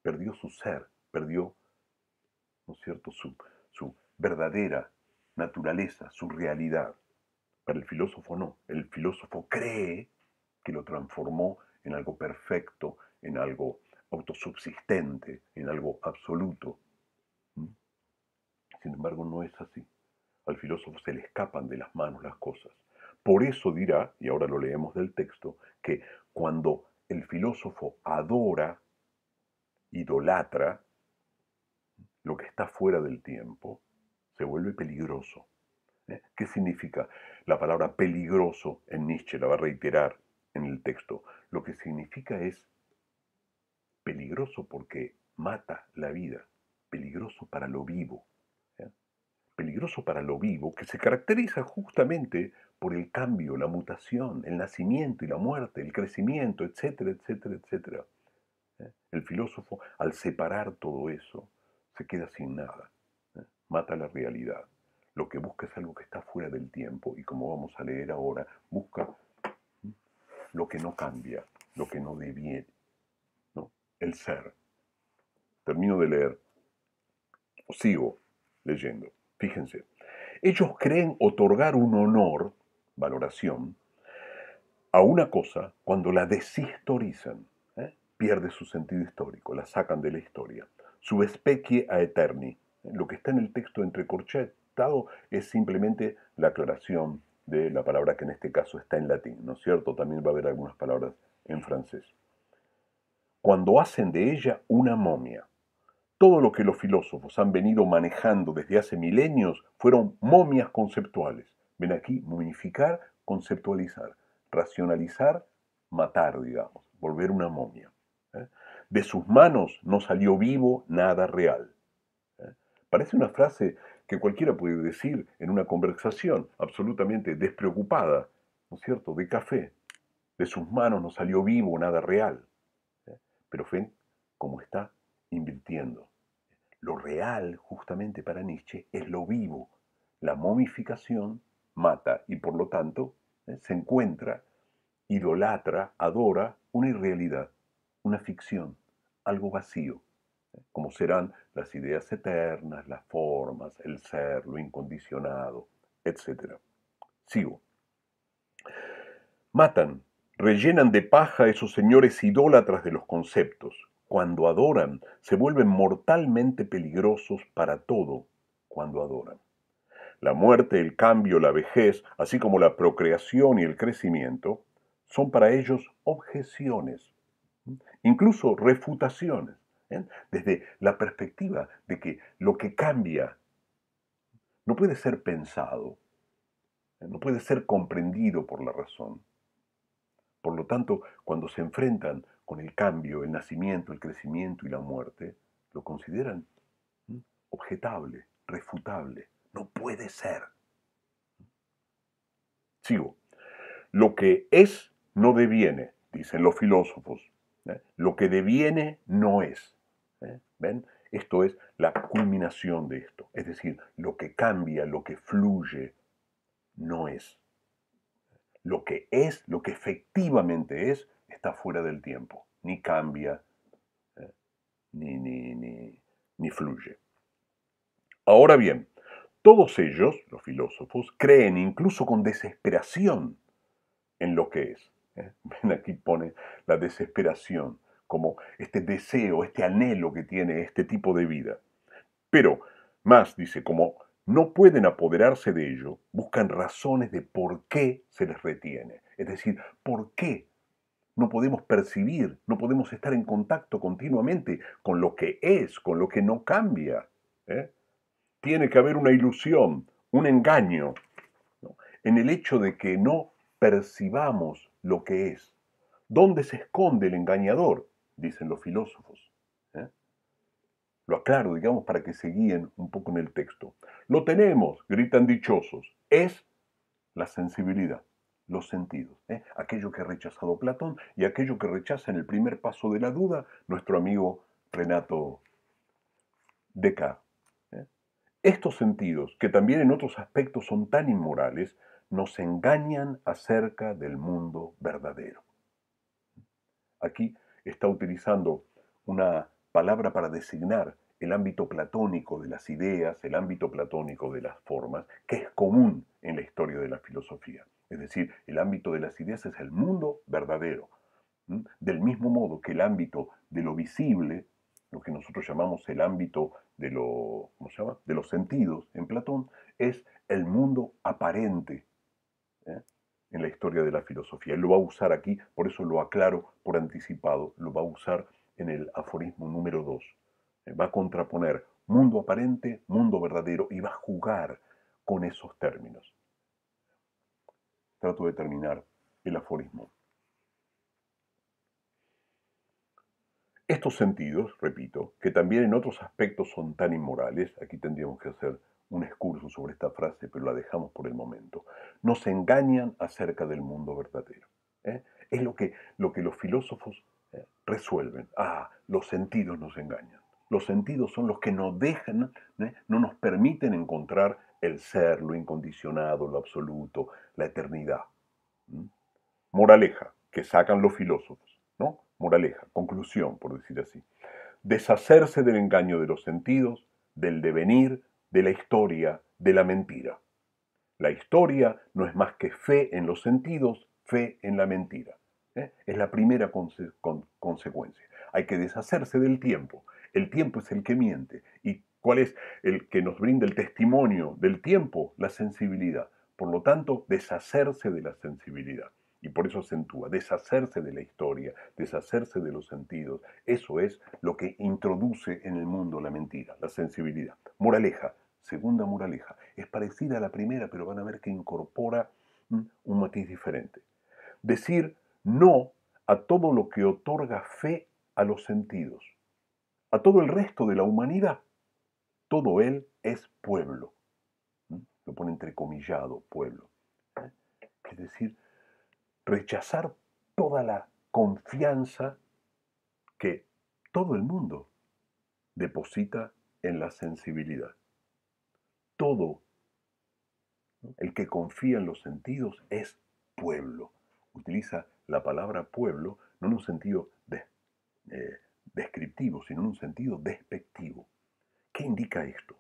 perdió su ser, perdió, ¿no es cierto?, su verdadera naturaleza, su realidad. Para el filósofo no, el filósofo cree que lo transformó en algo perfecto, en algo autosubsistente, en algo absoluto. Sin embargo, no es así. Al filósofo se le escapan de las manos las cosas. Por eso dirá, y ahora lo leemos del texto, que cuando el filósofo adora, idolatra, lo que está fuera del tiempo, se vuelve peligroso. ¿Qué significa la palabra peligroso en Nietzsche? La va a reiterar en el texto. Lo que significa es peligroso porque mata la vida, peligroso para lo vivo. Peligroso para lo vivo, que se caracteriza justamente por el cambio, la mutación, el nacimiento y la muerte, el crecimiento, etcétera, etcétera, etcétera. El filósofo, al separar todo eso, se queda sin nada, mata la realidad. Lo que busca es algo que está fuera del tiempo y, como vamos a leer ahora, busca lo que no cambia, lo que no deviene, ¿no? El ser. Termino de leer, o sigo leyendo. Fíjense, ellos creen otorgar un honor, valoración, a una cosa cuando la deshistorizan. Pierde su sentido histórico, la sacan de la historia. Subspecie a eterni. Lo que está en el texto entrecorchetado es simplemente la aclaración de la palabra que en este caso está en latín, ¿no es cierto? También va a haber algunas palabras en francés. Cuando hacen de ella una momia. Todo lo que los filósofos han venido manejando desde hace milenios fueron momias conceptuales. Ven aquí, momificar, conceptualizar, racionalizar, matar, digamos, volver una momia. De sus manos no salió vivo nada real. Parece una frase que cualquiera puede decir en una conversación absolutamente despreocupada, ¿no es cierto?, de café. De sus manos no salió vivo nada real. Pero ven cómo está invirtiendo. Lo real, justamente para Nietzsche, es lo vivo. La momificación mata y por lo tanto se encuentra, idolatra, adora una irrealidad, una ficción, algo vacío, como serán las ideas eternas, las formas, el ser, lo incondicionado, etc. Sigo. Matan, rellenan de paja esos señores idólatras de los conceptos. Cuando adoran, se vuelven mortalmente peligrosos para todo cuando adoran. La muerte, el cambio, la vejez, así como la procreación y el crecimiento, son para ellos objeciones, incluso refutaciones, desde la perspectiva de que lo que cambia no puede ser pensado, no puede ser comprendido por la razón. Por lo tanto, cuando se enfrentan con el cambio, el nacimiento, el crecimiento y la muerte, lo consideran objetable, refutable. No puede ser. Sigo. Lo que es no deviene, dicen los filósofos. Lo que deviene no es. ¿Ven? Esto es la culminación de esto. Es decir, lo que cambia, lo que fluye, no es. Lo que es, lo que efectivamente es, está fuera del tiempo. Ni cambia, ni fluye. Ahora bien, todos ellos, los filósofos, creen incluso con desesperación en lo que es. Ven, aquí pone la desesperación como este deseo, este anhelo que tiene este tipo de vida. Pero, más dice, como no pueden apoderarse de ello, buscan razones de por qué se les retiene. Es decir, por qué no podemos percibir, no podemos estar en contacto continuamente con lo que es, con lo que no cambia. Tiene que haber una ilusión, un engaño, ¿no?, en el hecho de que no percibamos lo que es. ¿Dónde se esconde el engañador?, dicen los filósofos. Lo aclaro, digamos, para que se guíen un poco en el texto. Lo tenemos, gritan dichosos, es la sensibilidad, los sentidos. Aquello que ha rechazado Platón y aquello que rechaza en el primer paso de la duda nuestro amigo Renato Descartes. Estos sentidos, que también en otros aspectos son tan inmorales, nos engañan acerca del mundo verdadero. Aquí está utilizando una palabra para designar el ámbito platónico de las ideas, el ámbito platónico de las formas, que es común en la historia de la filosofía. Es decir, el ámbito de las ideas es el mundo verdadero. Del mismo modo que el ámbito de lo visible, lo que nosotros llamamos el ámbito de ¿cómo se llama? De los sentidos en Platón, es el mundo aparente, ¿eh? En la historia de la filosofía. Él lo va a usar aquí, por eso lo aclaro por anticipado, lo va a usar en el aforismo número 2. Va a contraponer mundo aparente, mundo verdadero, y va a jugar con esos términos. Trato de terminar el aforismo. Estos sentidos, repito, que también en otros aspectos son tan inmorales, aquí tendríamos que hacer un excurso sobre esta frase, pero la dejamos por el momento, nos engañan acerca del mundo verdadero. Es lo que los filósofos resuelven. Los sentidos nos engañan. Los sentidos son los que nos dejan, no nos permiten encontrar el ser, lo incondicionado, lo absoluto, la eternidad. Moraleja, que sacan los filósofos, ¿no? Moraleja, conclusión, por decir así. Deshacerse del engaño de los sentidos, del devenir, de la historia, de la mentira. La historia no es más que fe en los sentidos, fe en la mentira. Es la primera consecuencia. Hay que deshacerse del tiempo. El tiempo es el que miente. ¿Y cuál es el que nos brinda el testimonio del tiempo? La sensibilidad. Por lo tanto, deshacerse de la sensibilidad. Y por eso acentúa, deshacerse de la historia, deshacerse de los sentidos. Eso es lo que introduce en el mundo la mentira, la sensibilidad. Moraleja, segunda moraleja, es parecida a la primera, pero van a ver que incorpora un matiz diferente. Decir no a todo lo que otorga fe a los sentidos. A todo el resto de la humanidad, todo él es pueblo. Lo pone entrecomillado, pueblo. Es decir, rechazar toda la confianza que todo el mundo deposita en la sensibilidad. Todo el que confía en los sentidos es pueblo. Utiliza la palabra pueblo no en un sentido descriptivo, sino en un sentido despectivo. ¿Qué indica esto?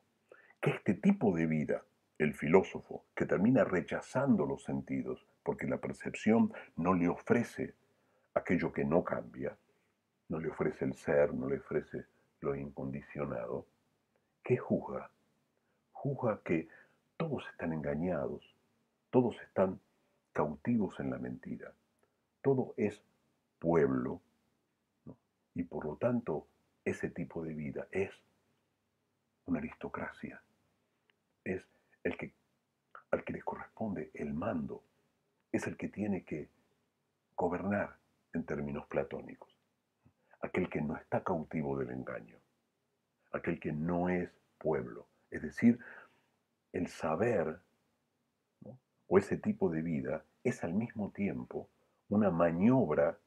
Que este tipo de vida, el filósofo, que termina rechazando los sentidos, porque la percepción no le ofrece aquello que no cambia, no le ofrece el ser, no le ofrece lo incondicionado, ¿qué juzga? Juzga que todos están engañados, todos están cautivos en la mentira, todo es pueblo, ¿no? Y por lo tanto ese tipo de vida es una aristocracia, es el que, al que le corresponde el mando, es el que tiene que gobernar en términos platónicos, aquel que no está cautivo del engaño, aquel que no es pueblo, es decir, el saber, ¿no? O ese tipo de vida es al mismo tiempo una maniobra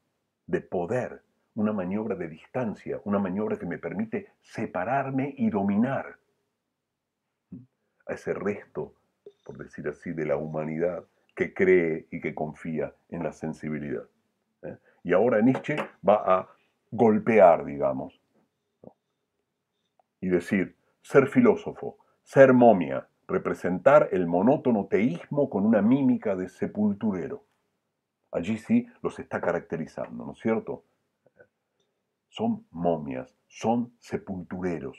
de poder, una maniobra de distancia, una maniobra que me permite separarme y dominar a ese resto, por decir así, de la humanidad que cree y que confía en la sensibilidad. Y ahora Nietzsche va a golpear, digamos, ¿no? Y decir, ser filósofo, ser momia, representar el monótono teísmo con una mímica de sepulturero. Allí sí los está caracterizando, ¿no es cierto? Son momias, son sepultureros,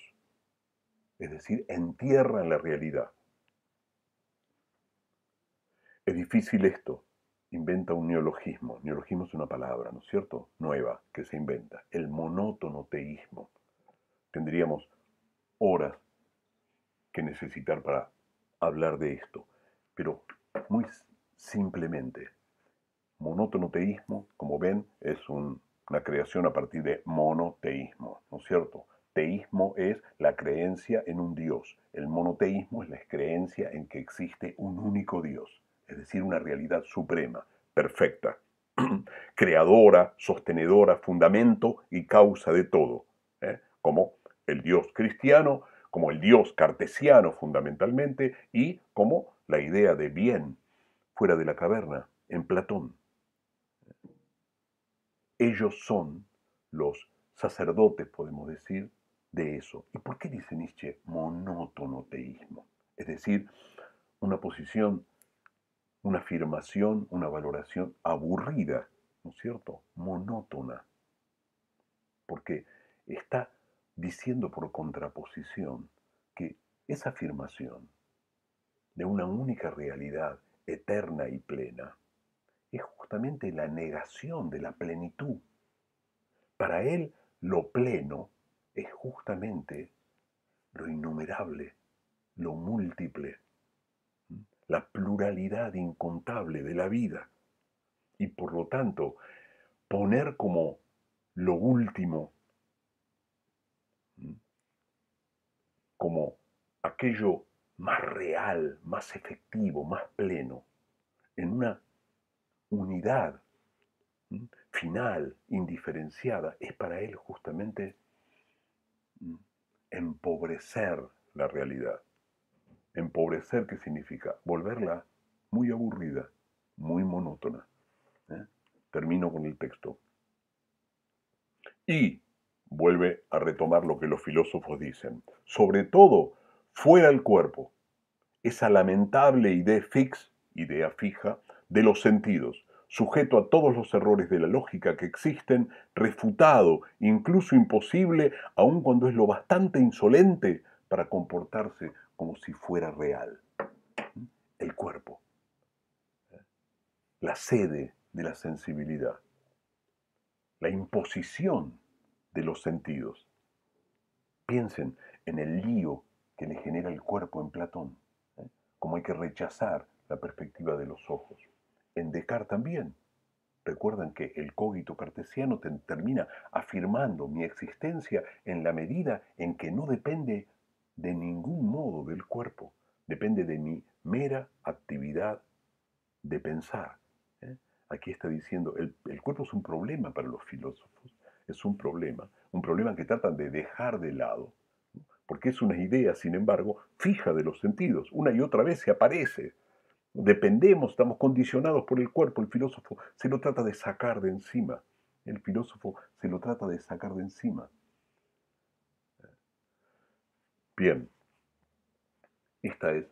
es decir, entierran la realidad. Es difícil esto, inventa un neologismo. Neologismo es una palabra, ¿no es cierto? Nueva, que se inventa. El monótono teísmo. Tendríamos horas que necesitar para hablar de esto, pero muy simplemente, monótono teísmo, como ven, es una creación a partir de monoteísmo, ¿no es cierto? Teísmo es la creencia en un Dios. El monoteísmo es la creencia en que existe un único Dios, es decir, una realidad suprema, perfecta, creadora, sostenedora, fundamento y causa de todo, como el Dios cristiano, como el Dios cartesiano fundamentalmente, y como la idea de bien fuera de la caverna en Platón. Ellos son los sacerdotes, podemos decir, de eso. ¿Y por qué dice Nietzsche monótono teísmo? Es decir, una posición, una afirmación, una valoración aburrida, ¿no es cierto? Monótona. Porque está diciendo por contraposición que esa afirmación de una única realidad eterna y plena es justamente la negación de la plenitud. Para él, lo pleno es justamente lo innumerable, lo múltiple, la pluralidad incontable de la vida. Y por lo tanto, poner como lo último, como aquello más real, más efectivo, más pleno, en una unidad final, indiferenciada, es para él justamente empobrecer la realidad. Empobrecer, ¿qué significa? Volverla muy aburrida, muy monótona. ¿eh? Termino con el texto. Y vuelve a retomar lo que los filósofos dicen. Sobre todo, fuera el cuerpo, esa lamentable idea fija, de los sentidos, sujeto a todos los errores de la lógica que existen, refutado, incluso imposible, aun cuando es lo bastante insolente para comportarse como si fuera real. El cuerpo, la sede de la sensibilidad, la imposición de los sentidos. Piensen en el lío que le genera el cuerpo en Platón, como hay que rechazar la perspectiva de los ojos. En Descartes también. Recuerdan que el cogito cartesiano termina afirmando mi existencia en la medida en que no depende de ningún modo del cuerpo, depende de mi mera actividad de pensar. ¿eh? Aquí está diciendo, el cuerpo es un problema para los filósofos, es un problema que tratan de dejar de lado, porque es una idea, sin embargo, fija de los sentidos, una y otra vez se aparece. Dependemos, estamos condicionados por el cuerpo, el filósofo se lo trata de sacar de encima, el filósofo se lo trata de sacar de encima. Bien, esta es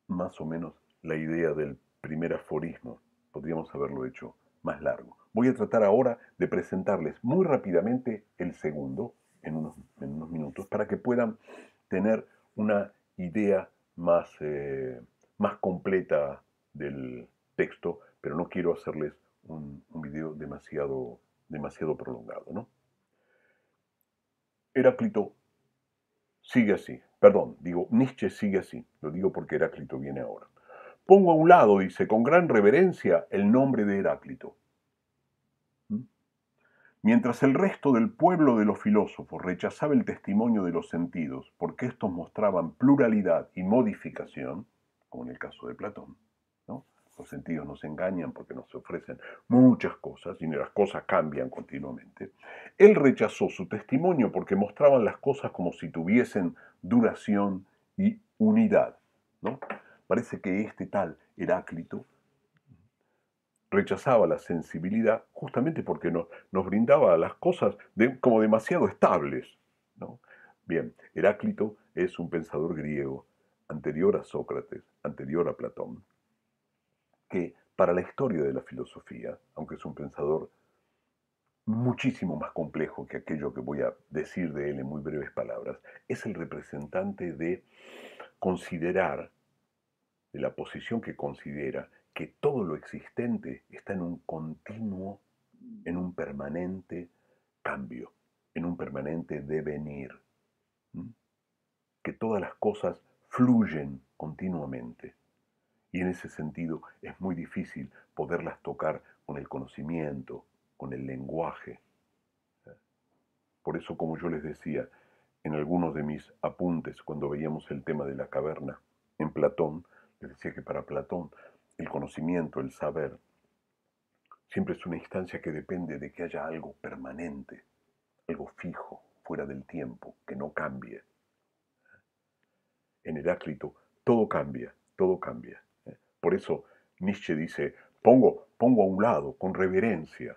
más o menos la idea del primer aforismo. Podríamos haberlo hecho más largo. Voy a tratar ahora de presentarles muy rápidamente el segundo, en unos minutos, para que puedan tener una idea más completa del texto, pero no quiero hacerles un video demasiado prolongado, ¿no? Heráclito sigue así, perdón, digo, Nietzsche sigue así, lo digo porque Heráclito viene ahora. Pongo a un lado, dice, con gran reverencia, el nombre de Heráclito. Mientras el resto del pueblo de los filósofos rechazaba el testimonio de los sentidos, porque estos mostraban pluralidad y modificación, como en el caso de Platón, ¿no? Los sentidos nos engañan porque nos ofrecen muchas cosas y las cosas cambian continuamente. Él rechazó su testimonio porque mostraban las cosas como si tuviesen duración y unidad, ¿no? Parece que este tal Heráclito rechazaba la sensibilidad justamente porque nos brindaba las cosas como demasiado estables, ¿no? Bien, Heráclito es un pensador griego anterior a Sócrates, anterior a Platón, que para la historia de la filosofía, aunque es un pensador muchísimo más complejo que aquello que voy a decir de él en muy breves palabras, es el representante de considerar, de la posición que considera que todo lo existente está en un continuo, en un permanente cambio, en un permanente devenir, que todas las cosas fluyen continuamente. Y en ese sentido es muy difícil poderlas tocar con el conocimiento, con el lenguaje. Por eso, como yo les decía en algunos de mis apuntes cuando veíamos el tema de la caverna en Platón, les decía que para Platón el conocimiento, el saber, siempre es una instancia que depende de que haya algo permanente, algo fijo, fuera del tiempo, que no cambie. En Heráclito todo cambia, todo cambia. Por eso Nietzsche dice, pongo a un lado, con reverencia,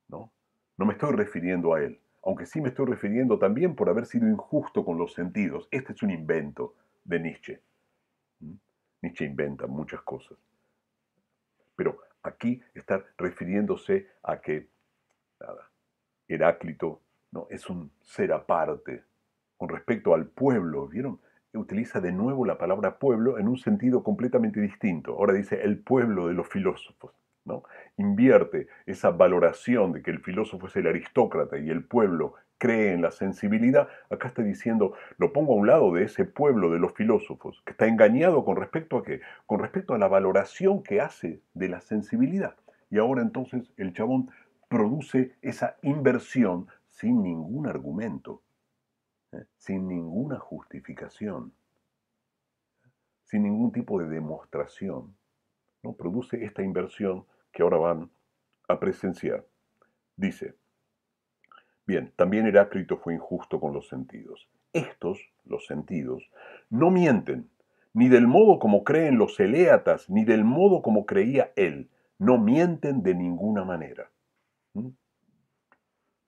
¿no? No me estoy refiriendo a él, aunque sí me estoy refiriendo también por haber sido injusto con los sentidos. Este es un invento de Nietzsche. Nietzsche inventa muchas cosas. Pero aquí está refiriéndose a que nada, Heráclito, ¿no?, es un ser aparte con respecto al pueblo. ¿Vieron? Utiliza de nuevo la palabra pueblo en un sentido completamente distinto. Ahora dice el pueblo de los filósofos, ¿no? Invierte esa valoración de que el filósofo es el aristócrata y el pueblo cree en la sensibilidad. Acá está diciendo, lo pongo a un lado de ese pueblo de los filósofos, que está engañado con respecto a qué, con respecto a la valoración que hace de la sensibilidad. Y ahora entonces el chabón produce esa inversión sin ningún argumento, sin ninguna justificación, sin ningún tipo de demostración, ¿no? Produce esta inversión que ahora van a presenciar. Dice, bien, también Heráclito fue injusto con los sentidos. Estos, los sentidos, no mienten, ni del modo como creen los eléatas, ni del modo como creía él. No mienten de ninguna manera. ¿Mm?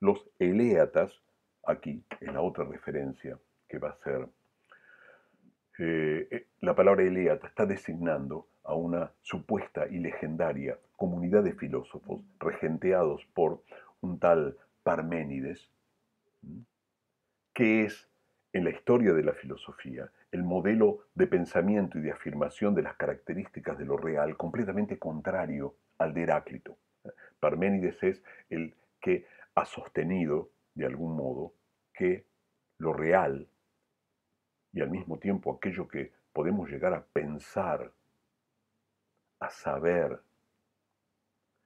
Los eléatas, aquí en la otra referencia que va a ser, la palabra eléata está designando a una supuesta y legendaria comunidad de filósofos regenteados por un tal Parménides, que es, en la historia de la filosofía, el modelo de pensamiento y de afirmación de las características de lo real completamente contrario al de Heráclito. Parménides es el que ha sostenido, de algún modo, que lo real y al mismo tiempo aquello que podemos llegar a pensar, a saber,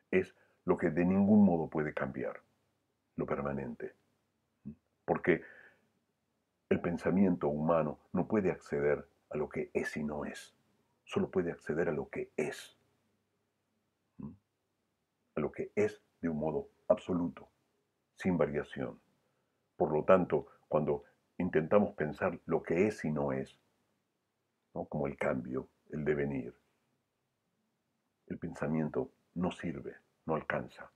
es lo que de ningún modo puede cambiar, lo permanente. Porque el pensamiento humano no puede acceder a lo que es y no es, solo puede acceder a lo que es, a lo que es de un modo absoluto, sin variación. Por lo tanto, cuando intentamos pensar lo que es y no es, ¿no?, como el cambio, el devenir, el pensamiento no sirve, no alcanza.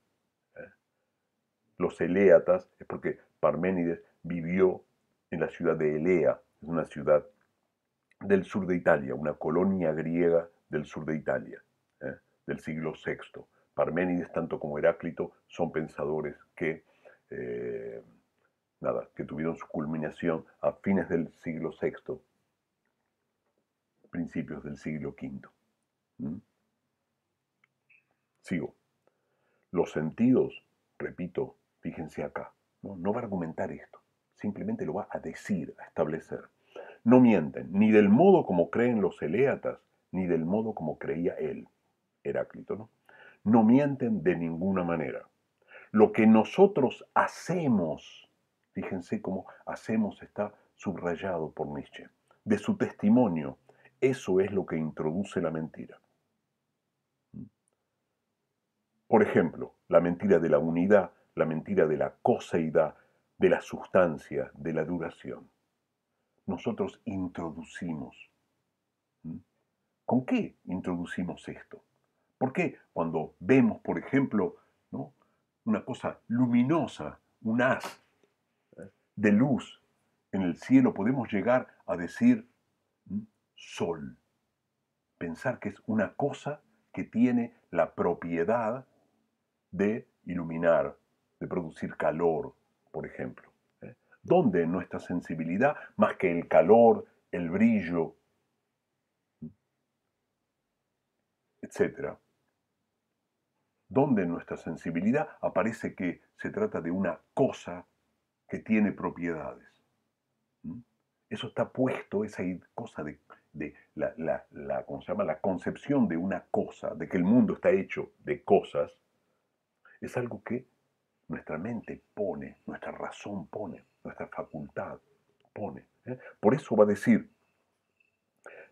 Los eléatas es porque Parménides vivió en la ciudad de Elea, es una ciudad del sur de Italia, una colonia griega del sur de Italia, del siglo VI. Parménides, tanto como Heráclito, son pensadores que, que tuvieron su culminación a fines del siglo VI, principios del siglo V. Sigo. Los sentidos, repito, fíjense acá, no va a argumentar esto, simplemente lo va a decir, a establecer. No mienten, ni del modo como creen los eléatas, ni del modo como creía él, Heráclito, ¿no? No mienten de ninguna manera. Lo que nosotros hacemos, fíjense cómo hacemos está subrayado por Nietzsche, de su testimonio, eso es lo que introduce la mentira. Por ejemplo, la mentira de la unidad, la mentira de la coseidad, de la sustancia, de la duración. Nosotros introducimos. ¿Con qué introducimos esto? ¿Por qué cuando vemos, por ejemplo, ¿no?, una cosa luminosa, un haz de luz en el cielo, podemos llegar a decir sol? Pensar que es una cosa que tiene la propiedad de iluminar, de producir calor, por ejemplo. ¿Dónde en nuestra sensibilidad, más que el calor, el brillo, etcétera? ¿Dónde en nuestra sensibilidad aparece que se trata de una cosa que tiene propiedades? Eso está puesto, esa cosa de ¿cómo se llama?, la concepción de una cosa, de que el mundo está hecho de cosas, es algo que nuestra mente pone, nuestra razón pone, nuestra facultad pone. Por eso va a decir,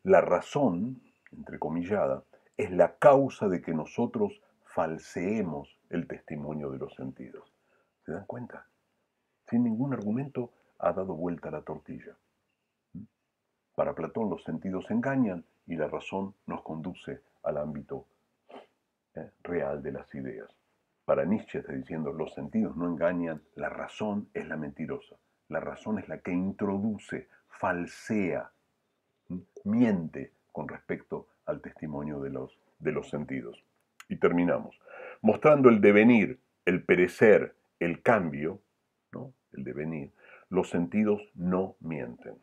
la razón, entrecomillada, es la causa de que nosotros falseemos el testimonio de los sentidos. ¿Se dan cuenta? Sin ningún argumento ha dado vuelta la tortilla. Para Platón los sentidos engañan y la razón nos conduce al ámbito real de las ideas. Para Nietzsche está diciendo, los sentidos no engañan, la razón es la mentirosa. La razón es la que introduce, falsea, miente con respecto al testimonio de los sentidos. Y terminamos. Mostrando el devenir, el perecer, el cambio, ¿no? El devenir, los sentidos no mienten.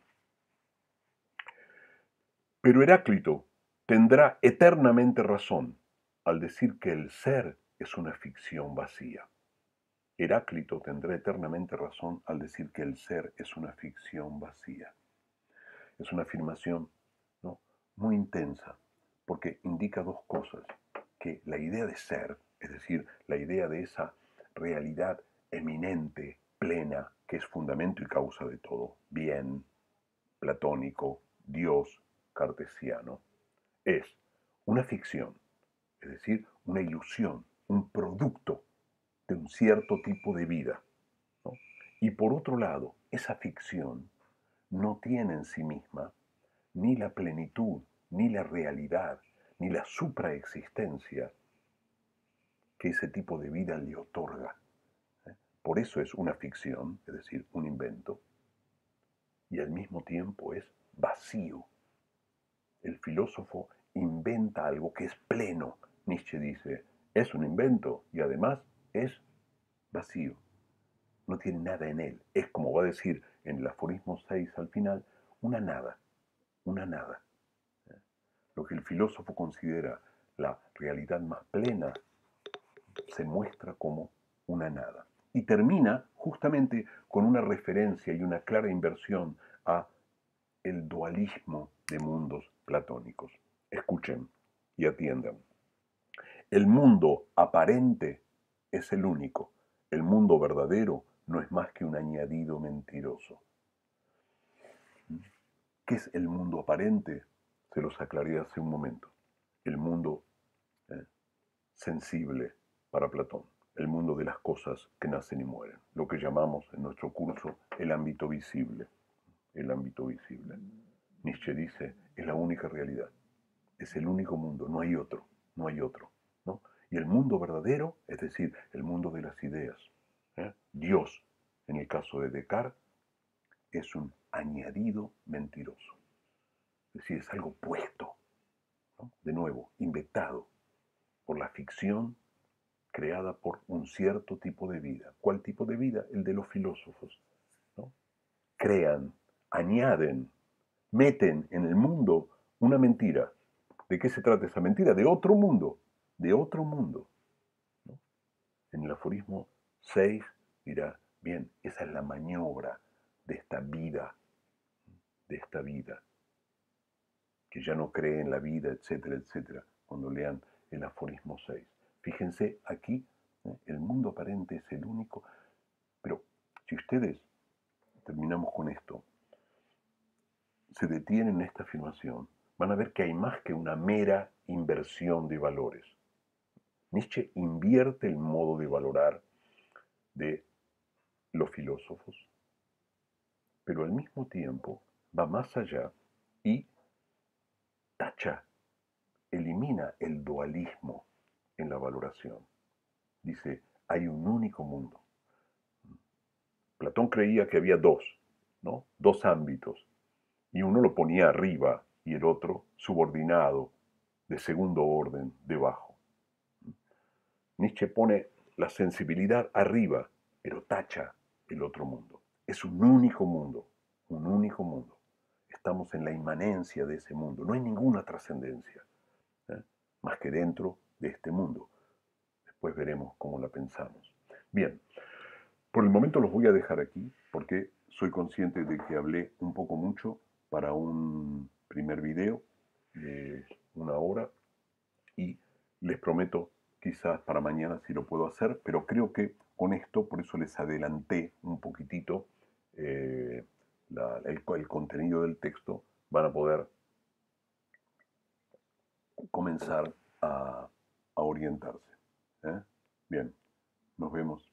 Pero Heráclito tendrá eternamente razón al decir que el ser es una ficción vacía. Heráclito tendrá eternamente razón al decir que el ser es una ficción vacía. Es una afirmación, ¿no?, muy intensa, porque indica dos cosas: que la idea de ser, es decir, la idea de esa realidad eminente, plena, que es fundamento y causa de todo, bien, platónico, Dios, cartesiano, es una ficción, es decir, una ilusión, un producto de un cierto tipo de vida, ¿no? Y por otro lado, esa ficción no tiene en sí misma ni la plenitud, ni la realidad, ni la supraexistencia que ese tipo de vida le otorga. Por eso es una ficción, es decir, un invento, y al mismo tiempo es vacío. El filósofo inventa algo que es pleno. Nietzsche dice, es un invento y además es vacío. No tiene nada en él. Es, como va a decir en el aforismo 6 al final, una nada, una nada. Lo que el filósofo considera la realidad más plena se muestra como una nada. Y termina justamente con una referencia y una clara inversión a el dualismo de mundos platónicos. Escuchen y atiendan. El mundo aparente es el único. El mundo verdadero no es más que un añadido mentiroso. ¿Qué es el mundo aparente? Se los aclaré hace un momento. El mundo sensible para Platón, el mundo de las cosas que nacen y mueren, lo que llamamos en nuestro curso el ámbito visible. El ámbito visible. Nietzsche dice, es la única realidad, es el único mundo, no hay otro, no hay otro, ¿no? Y el mundo verdadero, es decir, el mundo de las ideas, Dios, en el caso de Descartes, es un añadido mentiroso. Es decir, es algo puesto, ¿no?, de nuevo, inventado por la ficción creada por un cierto tipo de vida. ¿Cuál tipo de vida? El de los filósofos, ¿no? Crean, añaden, meten en el mundo una mentira. ¿De qué se trata esa mentira? De otro mundo, de otro mundo, ¿no? En el aforismo 6 dirá, bien, esa es la maniobra de esta vida, que ya no cree en la vida, etcétera, etcétera, cuando lean el aforismo 6. Fíjense aquí, el mundo aparente es el único, pero si ustedes, terminamos con esto, se detienen en esta afirmación, van a ver que hay más que una mera inversión de valores. Nietzsche invierte el modo de valorar de los filósofos, pero al mismo tiempo va más allá y tacha, elimina el dualismo en la valoración. Dice, hay un único mundo. Platón creía que había dos, ¿no? Dos ámbitos, y uno lo ponía arriba y el otro subordinado, de segundo orden, debajo. Nietzsche pone la sensibilidad arriba, pero tacha el otro mundo. Es un único mundo, un único mundo. Estamos en la inmanencia de ese mundo. No hay ninguna trascendencia, más que dentro de este mundo. Después veremos cómo la pensamos. Bien, por el momento los voy a dejar aquí porque soy consciente de que hablé un poco mucho para un primer video de 1 hora y les prometo quizás para mañana si lo puedo hacer, pero creo que con esto, por eso les adelanté un poquitito el contenido del texto, van a poder comenzar a orientarse. Bien, nos vemos.